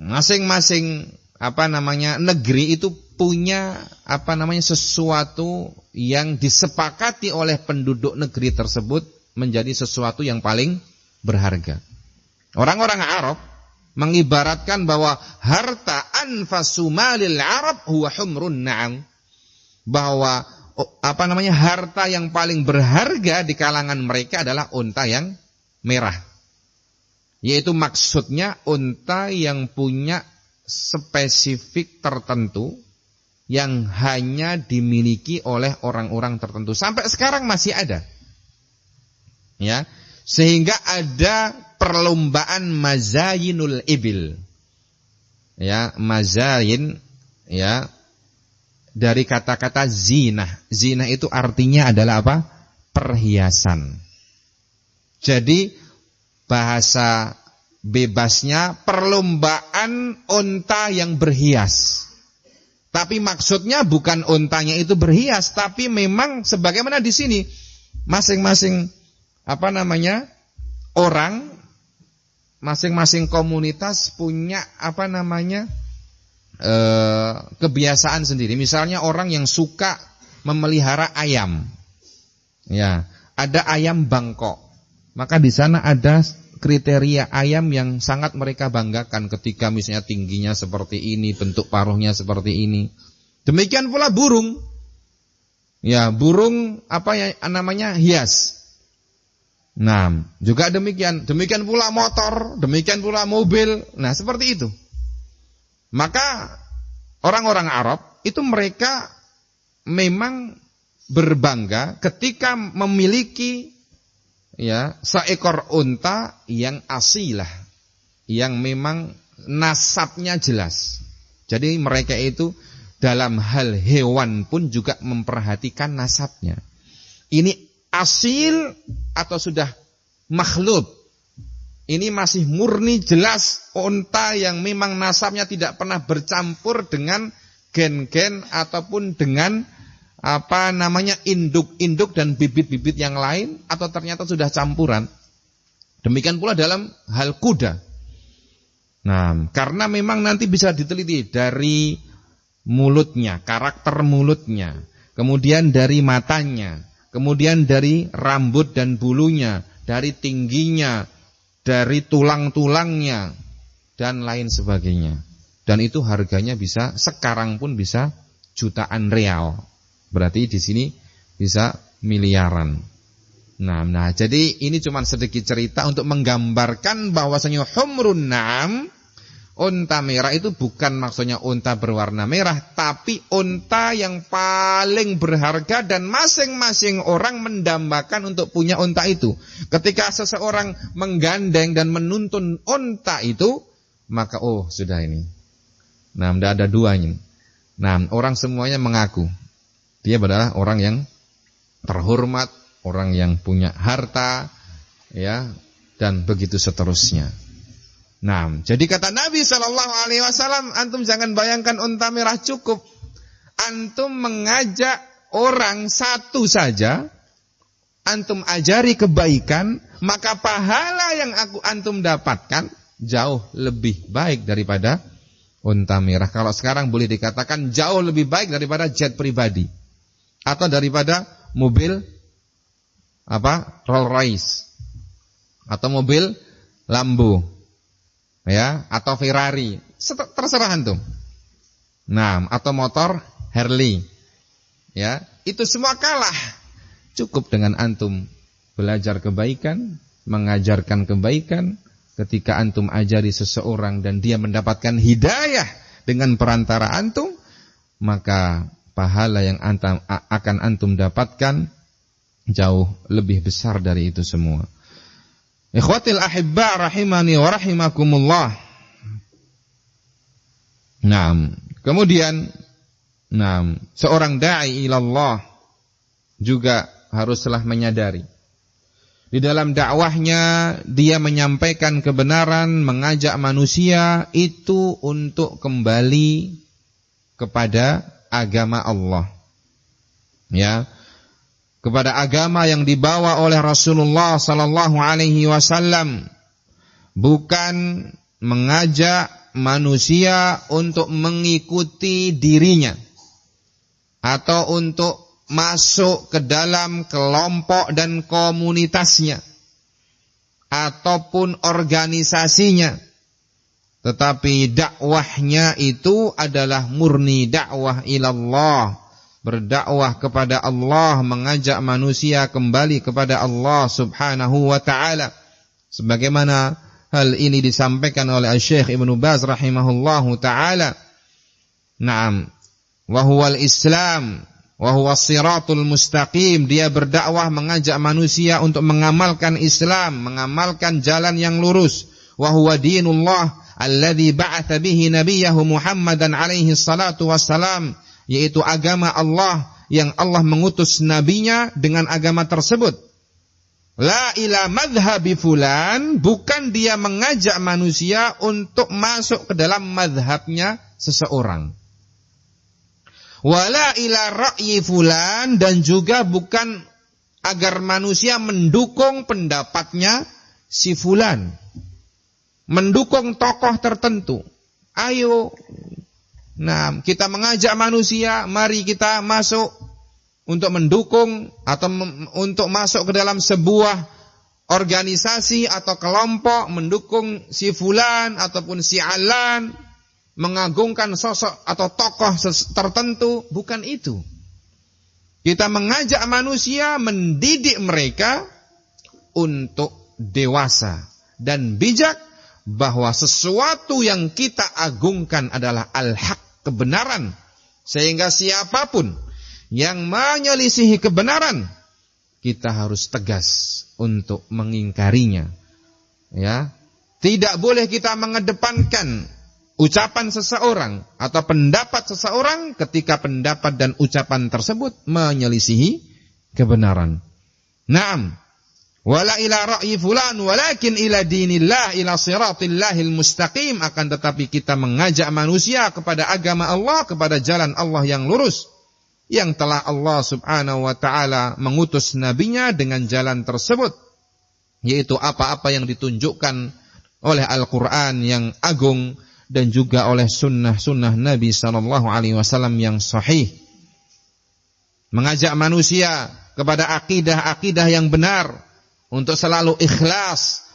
masing-masing negeri itu punya sesuatu yang disepakati oleh penduduk negeri tersebut menjadi sesuatu yang paling berharga. Orang-orang Arab mengibaratkan bahwa harta anfasu malil Arab huwa humrun na'am, bahwa harta yang paling berharga di kalangan mereka adalah unta yang merah, yaitu maksudnya unta yang punya spesifik tertentu yang hanya dimiliki oleh orang-orang tertentu. Sampai sekarang masih ada, ya, sehingga ada perlombaan mazayinul ibil, ya, mazayin, ya, dari kata-kata zinah. Zinah itu artinya adalah apa? Perhiasan. Jadi bahasa bebasnya perlombaan unta yang berhias. Tapi maksudnya bukan untanya itu berhias, tapi memang sebagaimana di sini masing-masing orang, masing-masing komunitas punya kebiasaan sendiri. Misalnya orang yang suka memelihara ayam, ya, ada ayam Bangkok, maka di sana ada kriteria ayam yang sangat mereka banggakan ketika misalnya tingginya seperti ini, bentuk paruhnya seperti ini. Demikian pula burung, ya, burung hias. Nah, juga demikian pula motor, demikian pula mobil. Nah, seperti itu. Maka orang-orang Arab itu mereka memang berbangga ketika memiliki, ya, seekor unta yang asilah, yang memang nasabnya jelas. Jadi mereka itu dalam hal hewan pun juga memperhatikan nasabnya. Ini asil atau sudah makhluk? Ini masih murni jelas unta yang memang nasabnya tidak pernah bercampur dengan gen-gen ataupun dengan induk-induk dan bibit-bibit yang lain, atau ternyata sudah campuran. Demikian pula dalam hal kuda. Nah, karena memang nanti bisa diteliti dari mulutnya, karakter mulutnya, kemudian dari matanya, kemudian dari rambut dan bulunya, dari tingginya, dari tulang-tulangnya, dan lain sebagainya. Dan itu harganya bisa, sekarang pun bisa jutaan real. Berarti di sini bisa miliaran. Nah, jadi ini cuma sedikit cerita untuk menggambarkan bahwasanya humrun na'am, unta merah itu bukan maksudnya unta berwarna merah, tapi unta yang paling berharga dan masing-masing orang mendambakan untuk punya unta itu. Ketika seseorang menggandeng dan menuntun unta itu, maka sudah ini. Nah, tidak ada duanya. Nah, orang semuanya mengaku dia adalah orang yang terhormat, orang yang punya harta, ya, dan begitu seterusnya. Nah, jadi kata Nabi SAW, antum jangan bayangkan unta merah cukup. Antum mengajak orang satu saja, antum ajari kebaikan, maka pahala yang antum dapatkan jauh lebih baik daripada unta merah. Kalau sekarang boleh dikatakan jauh lebih baik daripada jet pribadi, atau daripada mobil Rolls Royce, atau mobil Lambo, ya, atau Ferrari, terserah antum. Nah, atau motor Harley, ya, itu semua kalah. Cukup dengan antum belajar kebaikan, mengajarkan kebaikan. Ketika antum ajari seseorang dan dia mendapatkan hidayah dengan perantara antum, maka pahala yang akan antum dapatkan jauh lebih besar dari itu semua. Ikhwatil ahibba rahimani wa rahimakumullah. Nah, kemudian seorang da'i ilallah juga haruslah menyadari di dalam dakwahnya dia menyampaikan kebenaran, mengajak manusia itu untuk kembali kepada agama Allah, ya, kepada agama yang dibawa oleh Rasulullah sallallahu alaihi wasallam, bukan mengajak manusia untuk mengikuti dirinya atau untuk masuk ke dalam kelompok dan komunitasnya ataupun organisasinya. Tetapi dakwahnya itu adalah murni dakwah ilallah, berdakwah kepada Allah, mengajak manusia kembali kepada Allah subhanahu wa ta'ala. Sebagaimana hal ini disampaikan oleh Syekh Ibnu Baz rahimahullahu ta'ala. Naam, wa huwal Islam wa huwas siratul mustaqim. Dia berdakwah mengajak manusia untuk mengamalkan Islam, mengamalkan jalan yang lurus. Wa huwa dinullah alladzi ba'atha bihi nabiyahu Muhammadan alaihi salatu wassalam, yaitu agama Allah yang Allah mengutus nabinya dengan agama tersebut. La ila madhhabi fulan, bukan dia mengajak manusia untuk masuk ke dalam madhabnya seseorang. Wala ila ra'yi fulan, dan juga bukan agar manusia mendukung pendapatnya si fulan, mendukung tokoh tertentu. Ayo, nah kita mengajak manusia, mari kita masuk untuk mendukung atau untuk masuk ke dalam sebuah organisasi atau kelompok, mendukung si fulan ataupun si alan, mengagungkan sosok atau tokoh tertentu. Bukan itu. Kita mengajak manusia, mendidik mereka untuk dewasa dan bijak, bahwa sesuatu yang kita agungkan adalah al-haq, kebenaran. Sehingga siapapun yang menyelisihi kebenaran, kita harus tegas untuk mengingkarinya. Ya, tidak boleh kita mengedepankan ucapan seseorang atau pendapat seseorang ketika pendapat dan ucapan tersebut menyelisihi kebenaran. Naam. Wala ila ra'yi fulan walakin ila dinillah, ila siratillahil mustaqim. Akan tetapi kita mengajak manusia kepada agama Allah, kepada jalan Allah yang lurus, yang telah Allah subhanahu wa ta'ala mengutus nabinya dengan jalan tersebut, yaitu apa-apa yang ditunjukkan oleh Al-Quran yang agung dan juga oleh sunnah-sunnah Nabi SAW yang sahih. Mengajak manusia kepada akidah-akidah yang benar, untuk selalu ikhlas,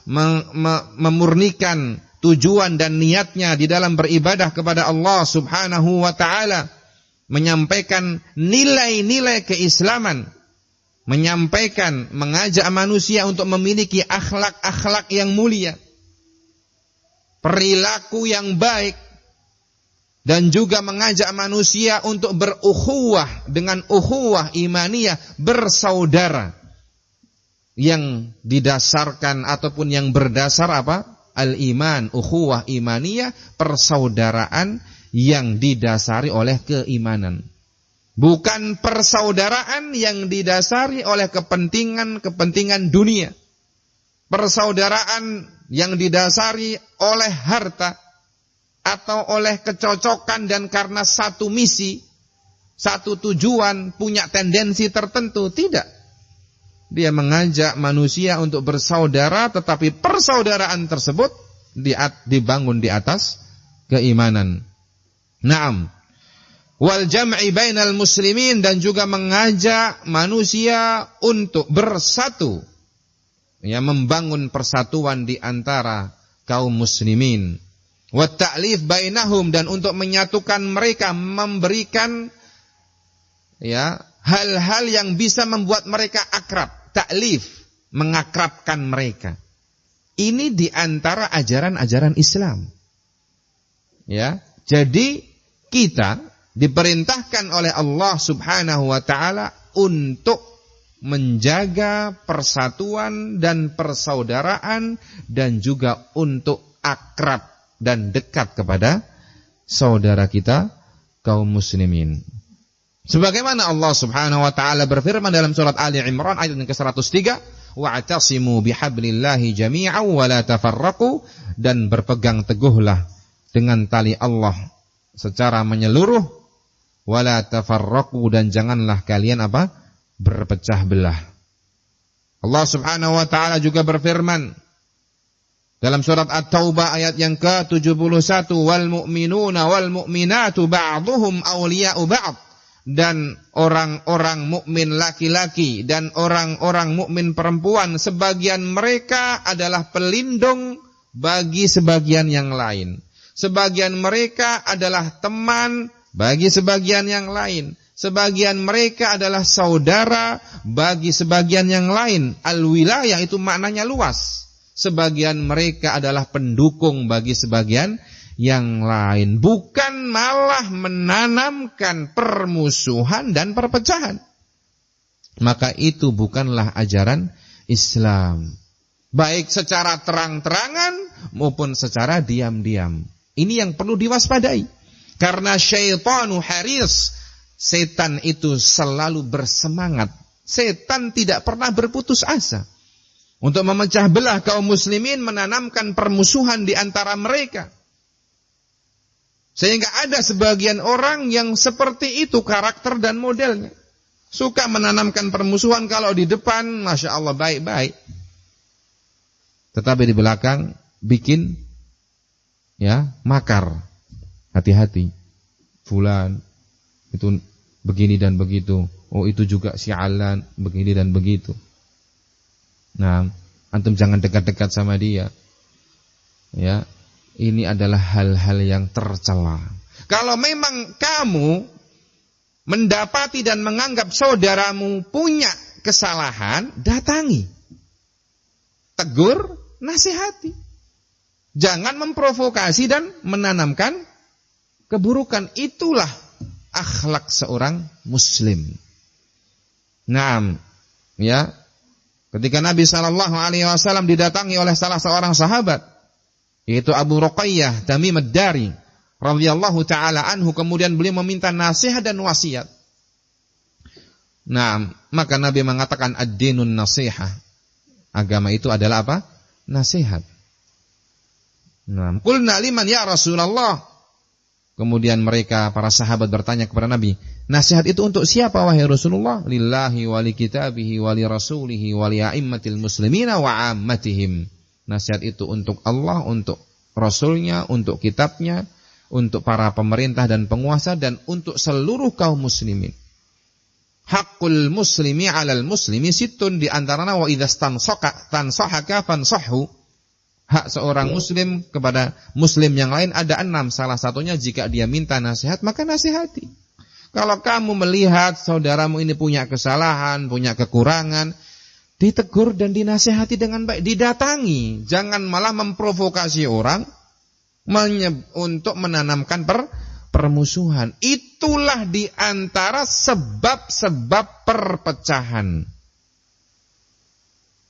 memurnikan tujuan dan niatnya di dalam beribadah kepada Allah subhanahu wa ta'ala, menyampaikan nilai-nilai keislaman, mengajak manusia untuk memiliki akhlak-akhlak yang mulia, perilaku yang baik, dan juga mengajak manusia untuk berukhuwah dengan ukhuwah imaniyah, bersaudara, yang didasarkan ataupun yang berdasar apa? Al-iman, ukhuwah imaniyah, persaudaraan yang didasari oleh keimanan. Bukan persaudaraan yang didasari oleh kepentingan dunia. Persaudaraan yang didasari oleh harta atau oleh kecocokan dan karena satu misi, satu tujuan, punya tendensi tertentu. Tidak. Dia mengajak manusia untuk bersaudara, tetapi persaudaraan tersebut dibangun di atas keimanan. Naam. Wal jam'i bainal muslimin, dan juga mengajak manusia untuk bersatu, ya, membangun persatuan di antara kaum muslimin. Wa ta'lif bainahum, dan untuk menyatukan mereka, memberikan ya hal-hal yang bisa membuat mereka akrab. Ta'lif, mengakrabkan mereka. Ini di antara ajaran-ajaran Islam. Ya, jadi kita diperintahkan oleh Allah subhanahu wa ta'ala untuk menjaga persatuan dan persaudaraan, dan juga untuk akrab dan dekat kepada saudara kita kaum muslimin. Sebagaimana Allah subhanahu wa ta'ala berfirman dalam surat Ali Imran ayat yang ke-103, wa'tasimu bihablillahi jami'an wa la tafarraqu, dan berpegang teguhlah dengan tali Allah secara menyeluruh, wa la tafarraqu, dan janganlah kalian apa? Berpecah belah. Allah subhanahu wa ta'ala juga berfirman dalam surat At-Taubah ayat yang ke-71, wal mu'minuna wal mu'minatu ba'duhum awliya'u ba'd, dan orang-orang mukmin laki-laki dan orang-orang mukmin perempuan, sebagian mereka adalah pelindung bagi sebagian yang lain. Sebagian mereka adalah teman bagi sebagian yang lain. Sebagian mereka adalah saudara bagi sebagian yang lain. Al-wilayah itu maknanya luas. Sebagian mereka adalah pendukung bagi sebagian yang lain, bukan malah menanamkan permusuhan dan perpecahan. Maka itu bukanlah ajaran Islam, baik secara terang-terangan maupun secara diam-diam. Ini yang perlu diwaspadai, karena syaitanu haris, setan itu selalu bersemangat. Setan tidak pernah berputus asa. untuk memecah belah kaum muslimin, menanamkan permusuhan di antara mereka. Sehingga ada sebagian orang yang seperti itu karakter dan modelnya. Suka menanamkan permusuhan, kalau di depan Masya Allah baik-baik, tetapi di belakang bikin makar. Hati-hati, fulan itu begini dan begitu. Oh, itu juga si Alan begini dan begitu. Nah, antum jangan dekat-dekat sama dia. Ya, ini adalah hal-hal yang tercela. Kalau memang kamu mendapati dan menganggap saudaramu punya kesalahan, datangi, tegur, nasihati. Jangan memprovokasi dan menanamkan keburukan. Itulah akhlak seorang muslim. Naam, ya. Ketika Nabi SAW didatangi oleh salah seorang sahabat, yaitu Abu Ruqayyah Tamim ad-Dari radhiyallahu taala anhu, kemudian beliau meminta nasihat dan wasiat. Nah, maka Nabi mengatakan ad-dinun nasihah. Agama itu adalah apa? Nasihat. Nah, qulna liman ya Rasulullah. Kemudian mereka, para sahabat bertanya kepada Nabi, nasihat itu untuk siapa wahai Rasulullah? Lillahi wa li kitabihi wa li rasulihi wa li a'immatil muslimina wa 'ammatihim. Nasihat itu untuk Allah, untuk Rasulnya, untuk kitabnya, untuk para pemerintah dan penguasa, dan untuk seluruh kaum muslimin. Haqqul muslimi 'alal muslimi sittun, di antaranya wa idza tansahaka fansahhu. Hak seorang muslim kepada muslim yang lain ada 6. Salah satunya jika dia minta nasihat, maka nasihati. Kalau kamu melihat saudaramu ini punya kesalahan, punya kekurangan, ditegur dan dinasihati dengan baik, didatangi. Jangan malah memprovokasi orang untuk menanamkan permusuhan. Itulah di antara sebab-sebab perpecahan.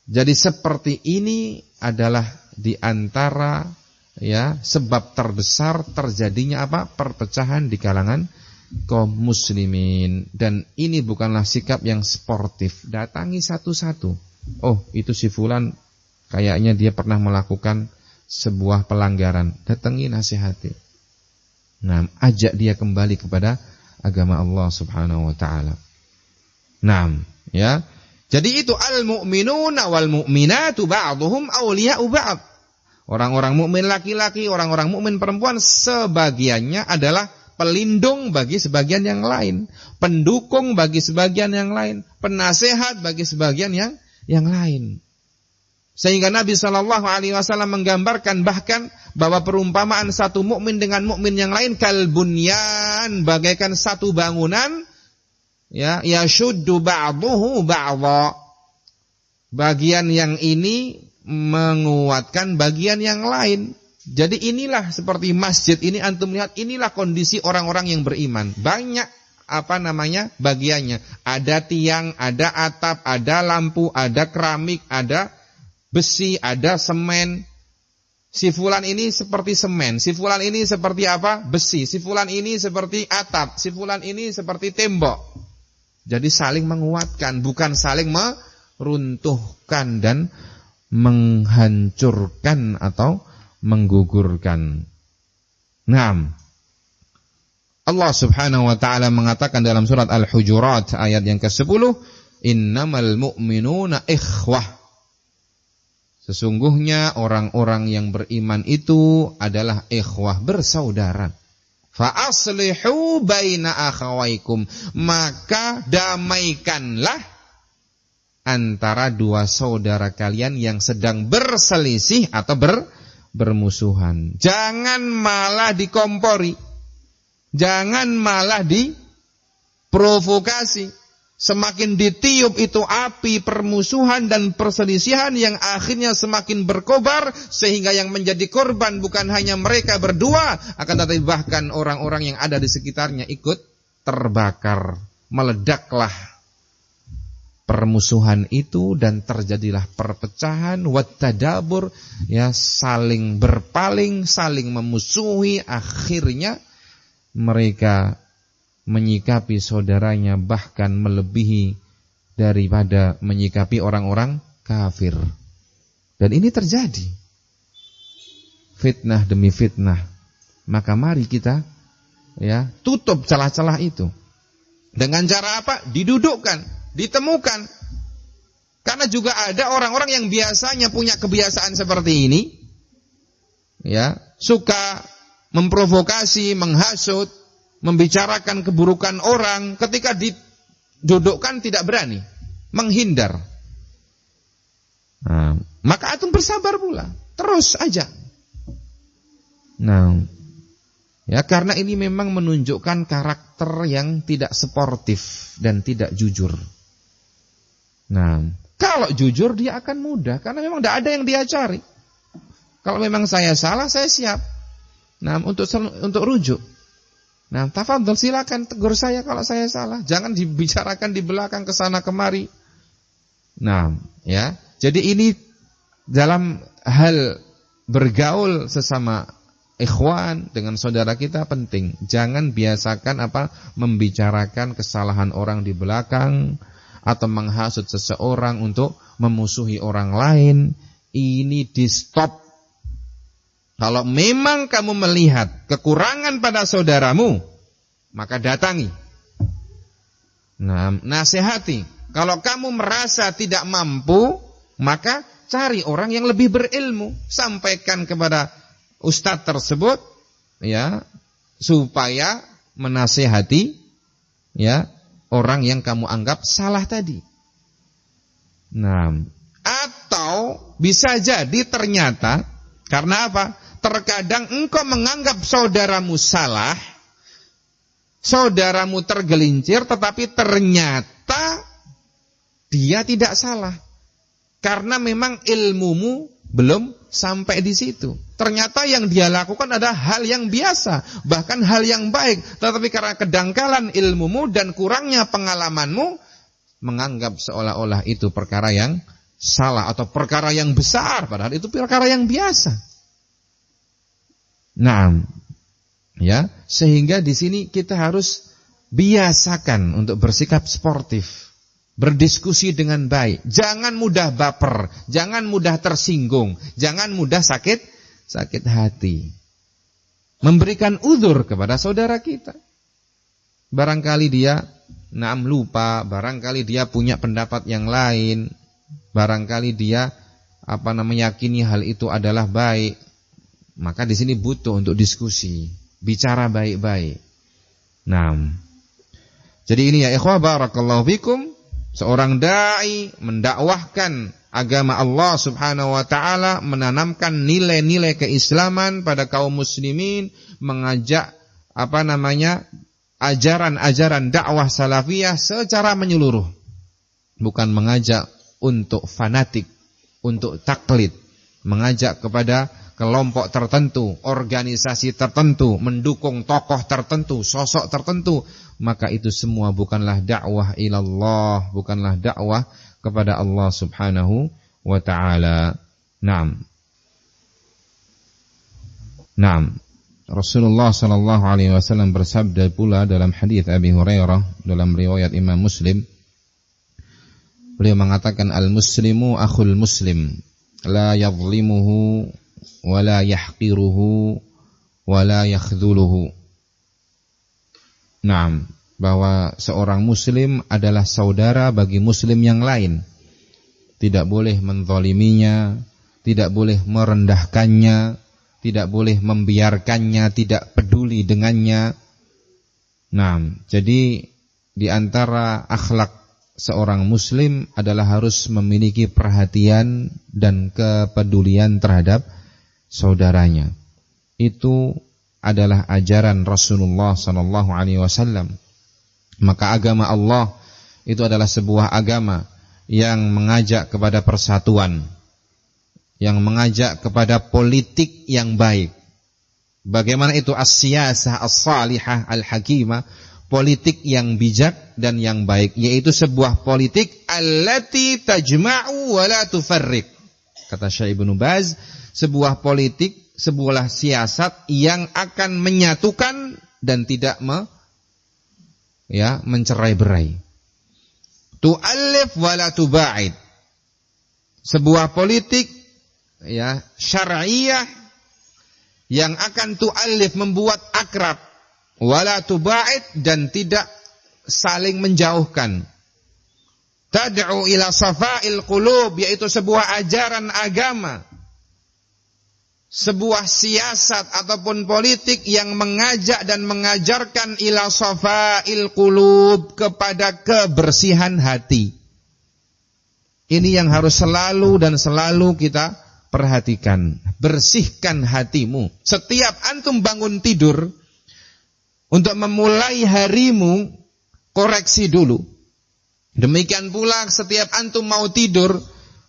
Jadi seperti ini adalah di antara sebab terbesar terjadinya perpecahan di kalangan kaum muslimin. Dan ini bukanlah sikap yang sportif. Datangi satu-satu. Oh, itu si fulan kayaknya dia pernah melakukan sebuah pelanggaran. Datangi, nasihati. Nah, ajak dia kembali kepada agama Allah Subhanahu wa taala. Nah, ya. Jadi itu al-mu'minuna wal mu'minatu ba'dhum awliya'u ba'd. Orang-orang mukmin laki-laki, orang-orang mukmin perempuan sebagiannya adalah pelindung bagi sebagian yang lain, pendukung bagi sebagian yang lain, penasehat bagi sebagian yang lain. Sehingga Nabi SAW menggambarkan bahkan bahwa perumpamaan satu mukmin dengan mukmin yang lain kalbunyan, bagaikan satu bangunan, yashuddu ba'duhu ba'dha. Bagian yang ini menguatkan bagian yang lain. Jadi inilah seperti masjid ini, antum lihat, inilah kondisi orang-orang yang beriman. Banyak bagiannya. Ada tiang, ada atap, ada lampu, ada keramik, ada besi, ada semen. Si fulan ini seperti semen, si fulan ini seperti besi, si fulan ini seperti atap, si fulan ini seperti tembok. Jadi saling menguatkan, bukan saling meruntuhkan dan menghancurkan atau menggugurkan. Naam. Allah Subhanahu wa taala mengatakan dalam surat Al-Hujurat ayat yang ke-10, innamal mu'minuna ikhwah. Sesungguhnya orang-orang yang beriman itu adalah ikhwah, bersaudara. Fa aslihu baina akhawaikum, maka damaikanlah antara dua saudara kalian yang sedang berselisih atau bermusuhan. Jangan malah dikompori, jangan malah diprovokasi. Semakin ditiup itu api permusuhan dan perselisihan yang akhirnya semakin berkobar, sehingga yang menjadi korban bukan hanya mereka berdua, akan tetapi bahkan orang-orang yang ada di sekitarnya ikut terbakar. Meledaklah permusuhan itu dan terjadilah perpecahan, wattadabur, saling berpaling, saling memusuhi. Akhirnya mereka menyikapi saudaranya bahkan melebihi daripada menyikapi orang-orang kafir. Dan ini terjadi. Fitnah demi fitnah. Maka mari kita tutup celah-celah itu. Dengan cara apa? Didudukkan, ditemukan. Karena juga ada orang-orang yang biasanya punya kebiasaan seperti ini, suka memprovokasi, menghasut, membicarakan keburukan orang, ketika didudukkan tidak berani, menghindar. Nah, maka antum bersabar pula, terus aja. Nah, karena ini memang menunjukkan karakter yang tidak sportif dan tidak jujur. Nah, kalau jujur dia akan mudah, karena memang tidak ada yang dia cari. Kalau memang saya salah, saya siap. Nah, untuk rujuk. Nah, tafadhol, silakan tegur saya kalau saya salah. Jangan dibicarakan di belakang kesana kemari. Nah, jadi ini dalam hal bergaul sesama ikhwan dengan saudara kita penting. Jangan biasakan membicarakan kesalahan orang di belakang atau menghasut seseorang untuk memusuhi orang lain. Ini di stop. Kalau memang kamu melihat kekurangan pada saudaramu, maka datangi. Nah, nasihati. Kalau kamu merasa tidak mampu, maka cari orang yang lebih berilmu, sampaikan kepada ustadz tersebut, supaya menasihati, orang yang kamu anggap salah tadi. Nah, atau bisa jadi ternyata karena apa? Terkadang engkau menganggap saudaramu salah, saudaramu tergelincir, tetapi ternyata dia tidak salah. Karena memang ilmumu belum sampai di situ. Ternyata yang dia lakukan adalah hal yang biasa, bahkan hal yang baik. Tetapi karena kedangkalan ilmumu dan kurangnya pengalamanmu, menganggap seolah-olah itu perkara yang salah atau perkara yang besar, padahal itu perkara yang biasa. Nah, sehingga di sini kita harus biasakan untuk bersikap sportif, berdiskusi dengan baik, jangan mudah baper, jangan mudah tersinggung, jangan mudah sakit hati. Memberikan uzur kepada saudara kita. Barangkali dia lupa, barangkali dia punya pendapat yang lain, barangkali dia meyakini hal itu adalah baik. Maka di sini butuh untuk diskusi, bicara baik-baik. Nah, jadi ini ya ikhwah barakallahu fikum, seorang dai mendakwahkan agama Allah Subhanahu wa taala, menanamkan nilai-nilai keislaman pada kaum muslimin, mengajak ajaran-ajaran dakwah salafiyah secara menyeluruh. Bukan mengajak untuk fanatik, untuk taklid, mengajak kepada kelompok tertentu, organisasi tertentu, mendukung tokoh tertentu, sosok tertentu, maka itu semua bukanlah dakwah ilallah, bukanlah dakwah kepada Allah Subhanahu wa taala. Naam. Rasulullah sallallahu alaihi wasallam bersabda pula dalam hadis Abi Hurairah dalam riwayat Imam Muslim. Beliau mengatakan al-muslimu akhul muslim, la yadhlimuhu wala yahqiruhu wala yakhdhuluhu. Naam, bahwa seorang muslim adalah saudara bagi muslim yang lain. Tidak boleh menzaliminya, tidak boleh merendahkannya, tidak boleh membiarkannya, tidak peduli dengannya. Naam, jadi di antara akhlak seorang muslim adalah harus memiliki perhatian dan kepedulian terhadap saudaranya. Itu adalah ajaran Rasulullah sallallahu alaihi wasallam. Maka agama Allah itu adalah sebuah agama yang mengajak kepada persatuan, yang mengajak kepada politik yang baik. Bagaimana itu as-siyasah as-salihah al-hakimah, politik yang bijak dan yang baik, yaitu sebuah politik allati tajma'u wa la tufarriq. Kata Syekh Ibnu Baz, sebuah politik, sebuah siasat yang akan menyatukan dan tidak mencerai-berai. Tu'allif wa la tuba'id. Sebuah politik ya syar'iyah yang akan tu'alif, membuat akrab, wala tuba'id, dan tidak saling menjauhkan. Tad'u ila safa'il qulub, yaitu sebuah ajaran agama, sebuah siasat ataupun politik yang mengajak dan mengajarkan ila safa'il qulub, kepada kebersihan hati. Ini yang harus selalu dan selalu kita perhatikan. Bersihkan hatimu. Setiap antum bangun tidur, untuk memulai harimu, koreksi dulu. Demikian pula setiap antum mau tidur,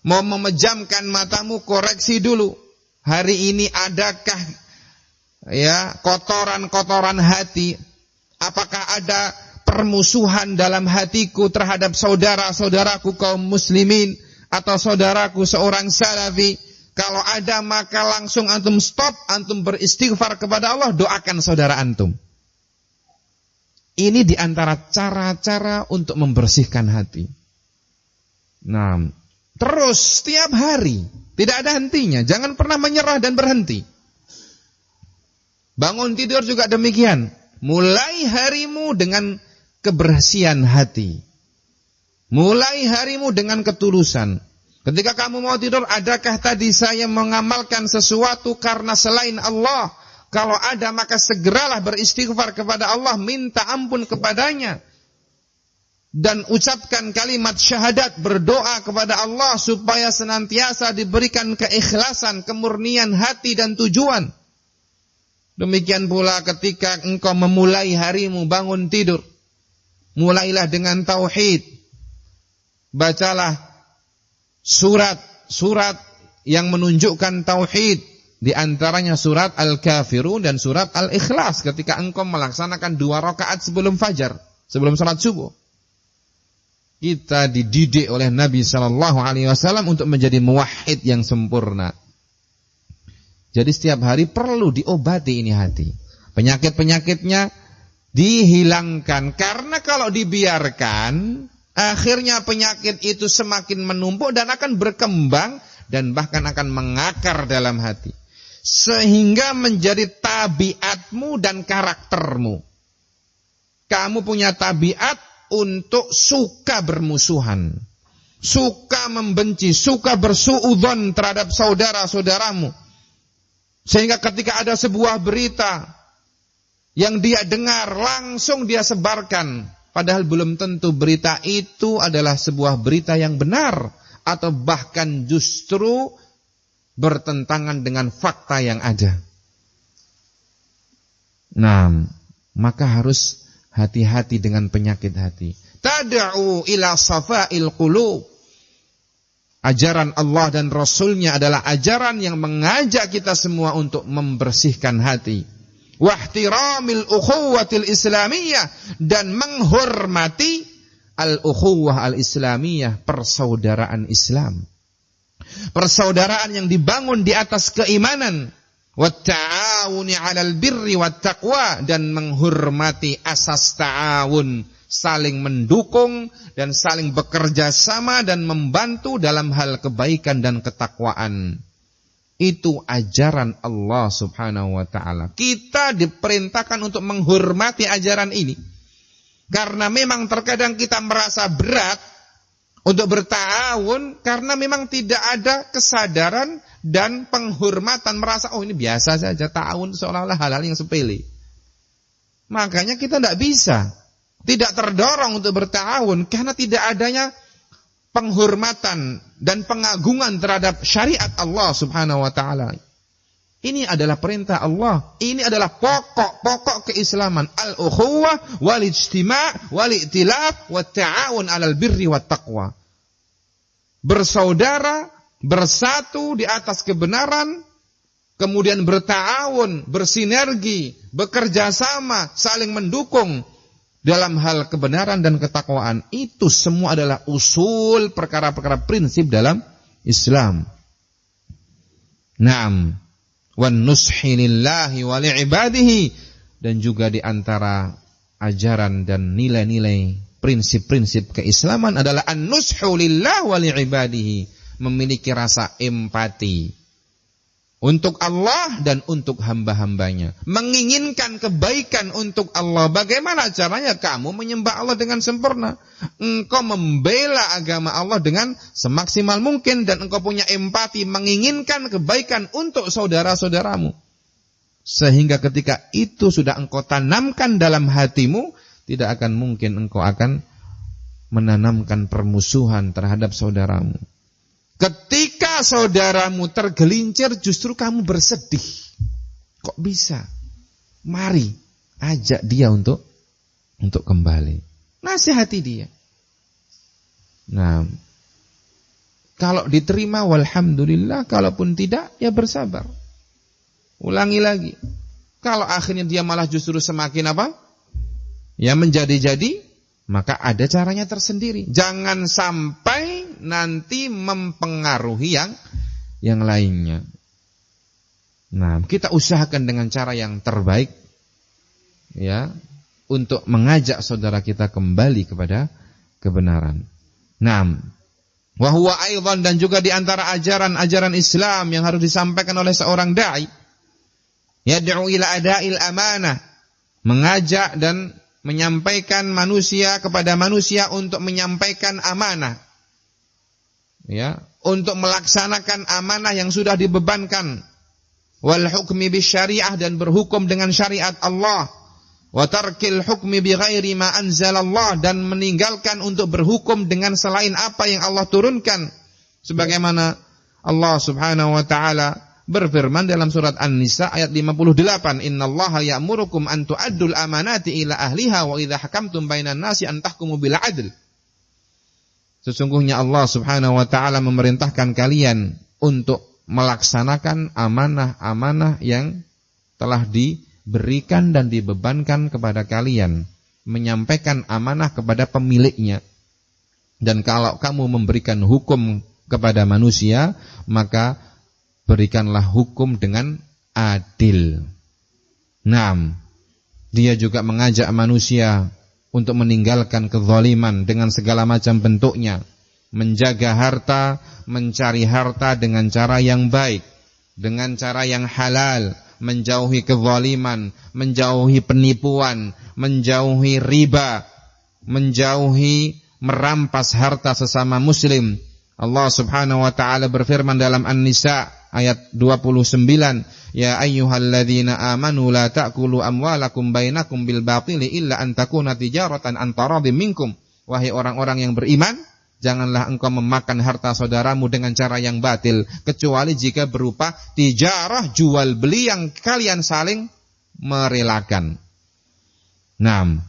mau memejamkan matamu, koreksi dulu. Hari ini adakah ya kotoran-kotoran hati? Apakah ada permusuhan dalam hatiku terhadap saudara-saudaraku kaum muslimin atau saudaraku seorang salafi? Kalau ada, maka langsung antum stop, antum beristighfar kepada Allah, doakan saudara antum. Ini diantara cara-cara untuk membersihkan hati. Nah, terus setiap hari, tidak ada hentinya, jangan pernah menyerah dan berhenti. Bangun tidur juga demikian. Mulai harimu dengan kebersihan hati. Mulai harimu dengan ketulusan. Ketika kamu mau tidur, adakah tadi saya mengamalkan sesuatu karena selain Allah? Kalau ada, maka segeralah beristighfar kepada Allah, minta ampun kepadanya. Dan ucapkan kalimat syahadat, berdoa kepada Allah supaya senantiasa diberikan keikhlasan, kemurnian hati dan tujuan. Demikian pula ketika engkau memulai harimu, bangun tidur, mulailah dengan tauhid. Bacalah surat-surat yang menunjukkan tauhid, di antaranya surat Al-Kafirun dan surat Al-Ikhlas ketika engkau melaksanakan 2 rakaat sebelum fajar, sebelum salat subuh. Kita dididik oleh Nabi sallallahu alaihi wasallam untuk menjadi muwahhid yang sempurna. Jadi setiap hari perlu diobati ini hati. Penyakit-penyakitnya dihilangkan, karena kalau dibiarkan, akhirnya penyakit itu semakin menumpuk dan akan berkembang dan bahkan akan mengakar dalam hati, sehingga menjadi tabiatmu dan karaktermu. Kamu punya tabiat untuk suka bermusuhan, suka membenci, suka bersuudzon terhadap saudara-saudaramu, sehingga ketika ada sebuah berita yang dia dengar, langsung dia sebarkan, padahal belum tentu berita itu adalah sebuah berita yang benar, atau bahkan justru bertentangan dengan fakta yang ada. Nah, maka harus hati-hati dengan penyakit hati. Tad'u ila safa'il qulub. Ajaran Allah dan Rasulnya adalah ajaran yang mengajak kita semua untuk membersihkan hati. Wahtiramil ukhuwatil islamiyah, dan menghormati al-ukhuwah al-islamiyah, persaudaraan Islam. Persaudaraan yang dibangun di atas keimanan. Watta'awuni 'alal birri wattaqwa, dan menghormati asas ta'awun, saling mendukung dan saling bekerja sama dan membantu dalam hal kebaikan dan ketakwaan. Itu ajaran Allah Subhanahu wa ta'ala. Kita diperintahkan untuk menghormati ajaran ini, karena memang terkadang kita merasa berat untuk berta'awun karena memang tidak ada kesadaran dan penghormatan, merasa oh ini biasa saja, ta'awun seolah-olah hal-hal yang sepele. Makanya kita tidak bisa, tidak terdorong untuk berta'awun karena tidak adanya penghormatan dan pengagungan terhadap syariat Allah Subhanahu wa ta'ala. Ini adalah perintah Allah. Ini adalah pokok-pokok keislaman. Al-ukhuwah wal-ijtima' wal-i'tilaf wat-ta'awun 'alal birri wat-taqwa. Bersaudara, bersatu di atas kebenaran, kemudian berta'awun, bersinergi, bekerja sama, saling mendukung dalam hal kebenaran dan ketakwaan. Itu semua adalah usul perkara-perkara prinsip dalam Islam. Naam. Wan nushi lillahi wa li'ibadihi, dan juga di antara ajaran dan nilai-nilai prinsip-prinsip keislaman adalah an-nushu lillahi wa li'ibadihi, memiliki rasa empati untuk Allah dan untuk hamba-hambanya. Menginginkan kebaikan untuk Allah. Bagaimana caranya kamu menyembah Allah dengan sempurna? Engkau membela agama Allah dengan semaksimal mungkin dan engkau punya empati menginginkan kebaikan untuk saudara-saudaramu. Sehingga ketika itu sudah engkau tanamkan dalam hatimu, tidak akan mungkin engkau akan menanamkan permusuhan terhadap saudaramu. Ketika saudaramu tergelincir, justru kamu bersedih. Kok bisa? Mari ajak dia untuk kembali. Nasihati dia. Nah, kalau diterima walhamdulillah, kalaupun tidak ya bersabar. Ulangi lagi. Kalau akhirnya dia malah justru semakin apa? Ya menjadi-jadi, maka ada caranya tersendiri. Jangan sampai nanti mempengaruhi yang lainnya. Nah, kita usahakan dengan cara yang terbaik ya untuk mengajak saudara kita kembali kepada kebenaran. Nah, wa huwa aidan, dan juga di antara ajaran-ajaran Islam yang harus disampaikan oleh seorang dai, yad'u ila ada'il amanah, mengajak dan menyampaikan manusia kepada manusia untuk menyampaikan amanah. Ya, untuk melaksanakan amanah yang sudah dibebankan. Wal hukmi bisyariah, dan berhukum dengan syariat Allah. Wa tarkil hukmi bighairi ma anzalallah, dan meninggalkan untuk berhukum dengan selain apa yang Allah turunkan. Sebagaimana Allah Subhanahu wa taala berfirman dalam surat An-Nisa ayat 58, innallaha ya'murukum an tu'addul amanati ila ahliha wa idza hakamtum bainan nasi an tahkumu bil 'adl. Sesungguhnya Allah Subhanahu wa taala memerintahkan kalian untuk melaksanakan amanah-amanah yang telah diberikan dan dibebankan kepada kalian, menyampaikan amanah kepada pemiliknya. Dan kalau kamu memberikan hukum kepada manusia, maka berikanlah hukum dengan adil. Naam, dia juga mengajak manusia untuk meninggalkan kezaliman dengan segala macam bentuknya, menjaga harta, mencari harta dengan cara yang baik, dengan cara yang halal, menjauhi kezaliman, menjauhi penipuan, menjauhi riba, menjauhi merampas harta sesama muslim. Allah Subhanahu wa taala berfirman dalam An-Nisa ayat 29, ya ayyuhalladzina amanu la ta'kulu amwalakum bainakum bil batili illa an takuna tijaratan an taradhim minkum. Wahai orang-orang yang beriman, janganlah engkau memakan harta saudaramu dengan cara yang batil, kecuali jika berupa tijarah, jual beli yang kalian saling merelakan. Nah,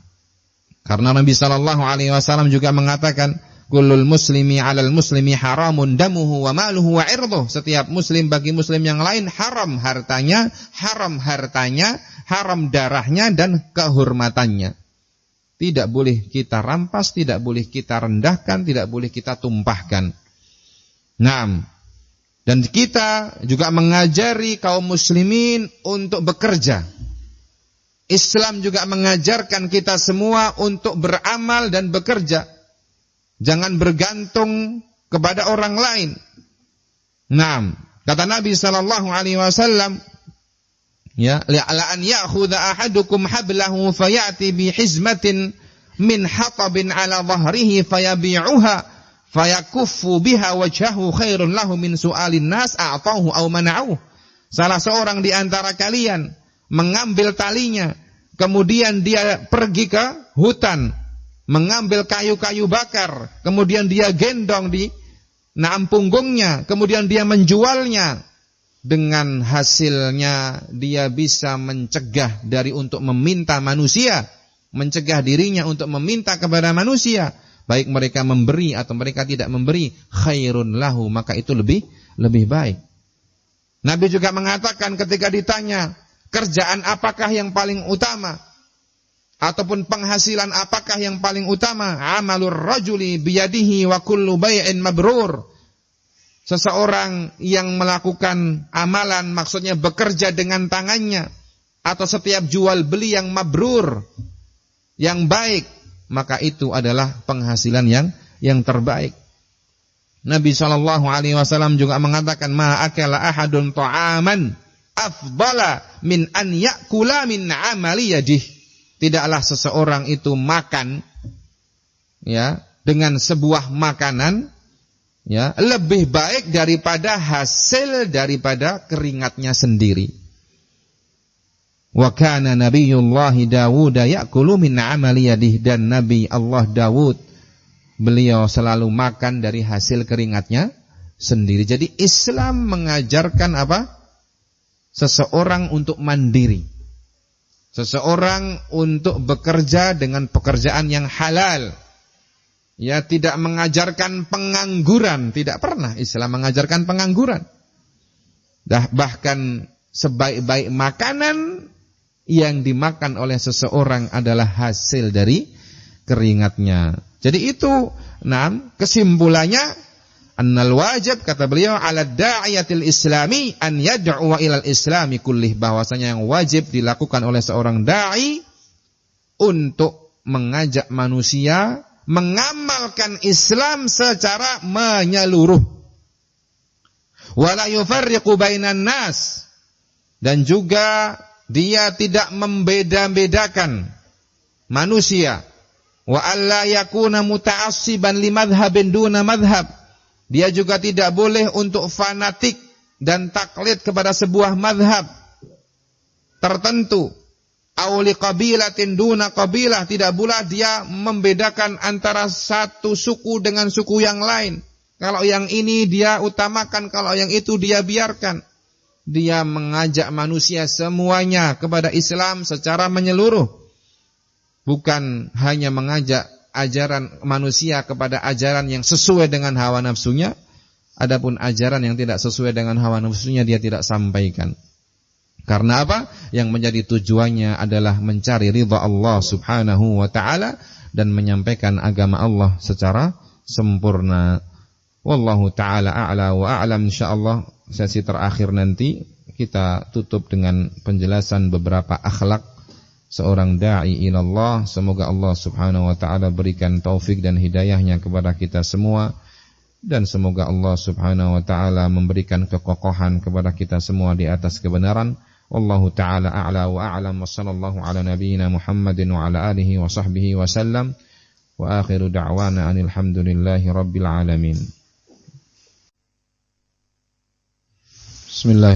karena Nabi sallallahu alaihi wasallam juga mengatakan, kullul muslimi 'alal muslimi haramun damuhu wa maluhu wa 'irduh. Setiap muslim bagi muslim yang lain haram hartanya, haram darahnya dan kehormatannya. Tidak boleh kita rampas, tidak boleh kita rendahkan, tidak boleh kita tumpahkan. Naam. Dan kita juga mengajari kaum muslimin untuk bekerja. Islam juga mengajarkan kita semua untuk beramal dan bekerja. Jangan bergantung kepada orang lain. Naam, kata Nabi sallallahu alaihi wasallam, ya, la an ya'khudha ahadukum hablahu fayati bi hizmatin min hatabin ala dhahrihi fayabi'uha fayakuffu biha wajhahu khairun lahu min su'alin nas a'tahu aw mana'uhu. Salah seorang di antara kalian mengambil talinya, kemudian dia pergi ke hutan, mengambil kayu-kayu bakar, kemudian dia gendong di punggungnya, kemudian dia menjualnya. Dengan hasilnya dia bisa mencegah dari untuk meminta manusia, mencegah dirinya untuk meminta kepada manusia, baik mereka memberi atau mereka tidak memberi, khairun lahu, maka itu lebih baik. Nabi juga mengatakan ketika ditanya, kerjaan apakah yang paling utama? Ataupun penghasilan apakah yang paling utama? Amalur rajuli biyadihi wa kullu bai'in mabrur. Seseorang yang melakukan amalan, maksudnya bekerja dengan tangannya, atau setiap jual beli yang mabrur, yang baik, maka itu adalah penghasilan yang terbaik. Nabi SAW juga mengatakan, ma akala ahadun ta'aman afdala min an ya'kula min amali yadih. Tidaklah seseorang itu makan ya dengan sebuah makanan ya lebih baik daripada hasil daripada keringatnya sendiri. Wa kana nabiyullah Dawud ya'kulu min amali yadih, dan Nabi Allah Dawud beliau selalu makan dari hasil keringatnya sendiri. Jadi Islam mengajarkan apa? Seseorang untuk mandiri. Seseorang untuk bekerja dengan pekerjaan yang halal. Ya, tidak mengajarkan pengangguran, tidak pernah Islam mengajarkan pengangguran. Bahkan sebaik-baik makanan yang dimakan oleh seseorang adalah hasil dari keringatnya. Jadi itu, kesimpulannya annal wajib, kata beliau, ala da'iyatil islami an yad'uwa ilal islami kullih, bahwasanya yang wajib dilakukan oleh seorang da'i untuk mengajak manusia mengamalkan Islam secara menyeluruh. Wala yufarriqu bainan nas, dan juga dia tidak membeda-bedakan manusia. Wa alla yakuna muta'assiban li madhhabin duna madhhab. Dia juga tidak boleh untuk fanatik dan taklid kepada sebuah madhab tertentu. Auli qabilatin duna qabilah, tidak pula dia membedakan antara satu suku dengan suku yang lain. Kalau yang ini dia utamakan, kalau yang itu dia biarkan. Dia mengajak manusia semuanya kepada Islam secara menyeluruh. Bukan hanya mengajak ajaran manusia kepada ajaran yang sesuai dengan hawa nafsunya, adapun ajaran yang tidak sesuai dengan hawa nafsunya dia tidak sampaikan. Karena apa? Yang menjadi tujuannya adalah mencari ridha Allah Subhanahu wa taala dan menyampaikan agama Allah secara sempurna. Wallahu taala a'la wa a'lam. Insyaallah sesi terakhir nanti kita tutup dengan penjelasan beberapa akhlak seorang da'i ilallah. Semoga Allah Subhanahu wa ta'ala berikan taufik dan hidayahnya kepada kita semua, dan semoga Allah Subhanahu wa ta'ala memberikan kekokohan kepada kita semua di atas kebenaran. Wallahu ta'ala a'la wa a'lam, wa sallallahu ala nabiyyina Muhammadin wa ala alihi wa sahbihi wa sallam, wa akhiru da'wana anil hamdulillahi rabbil alamin. Bismillah.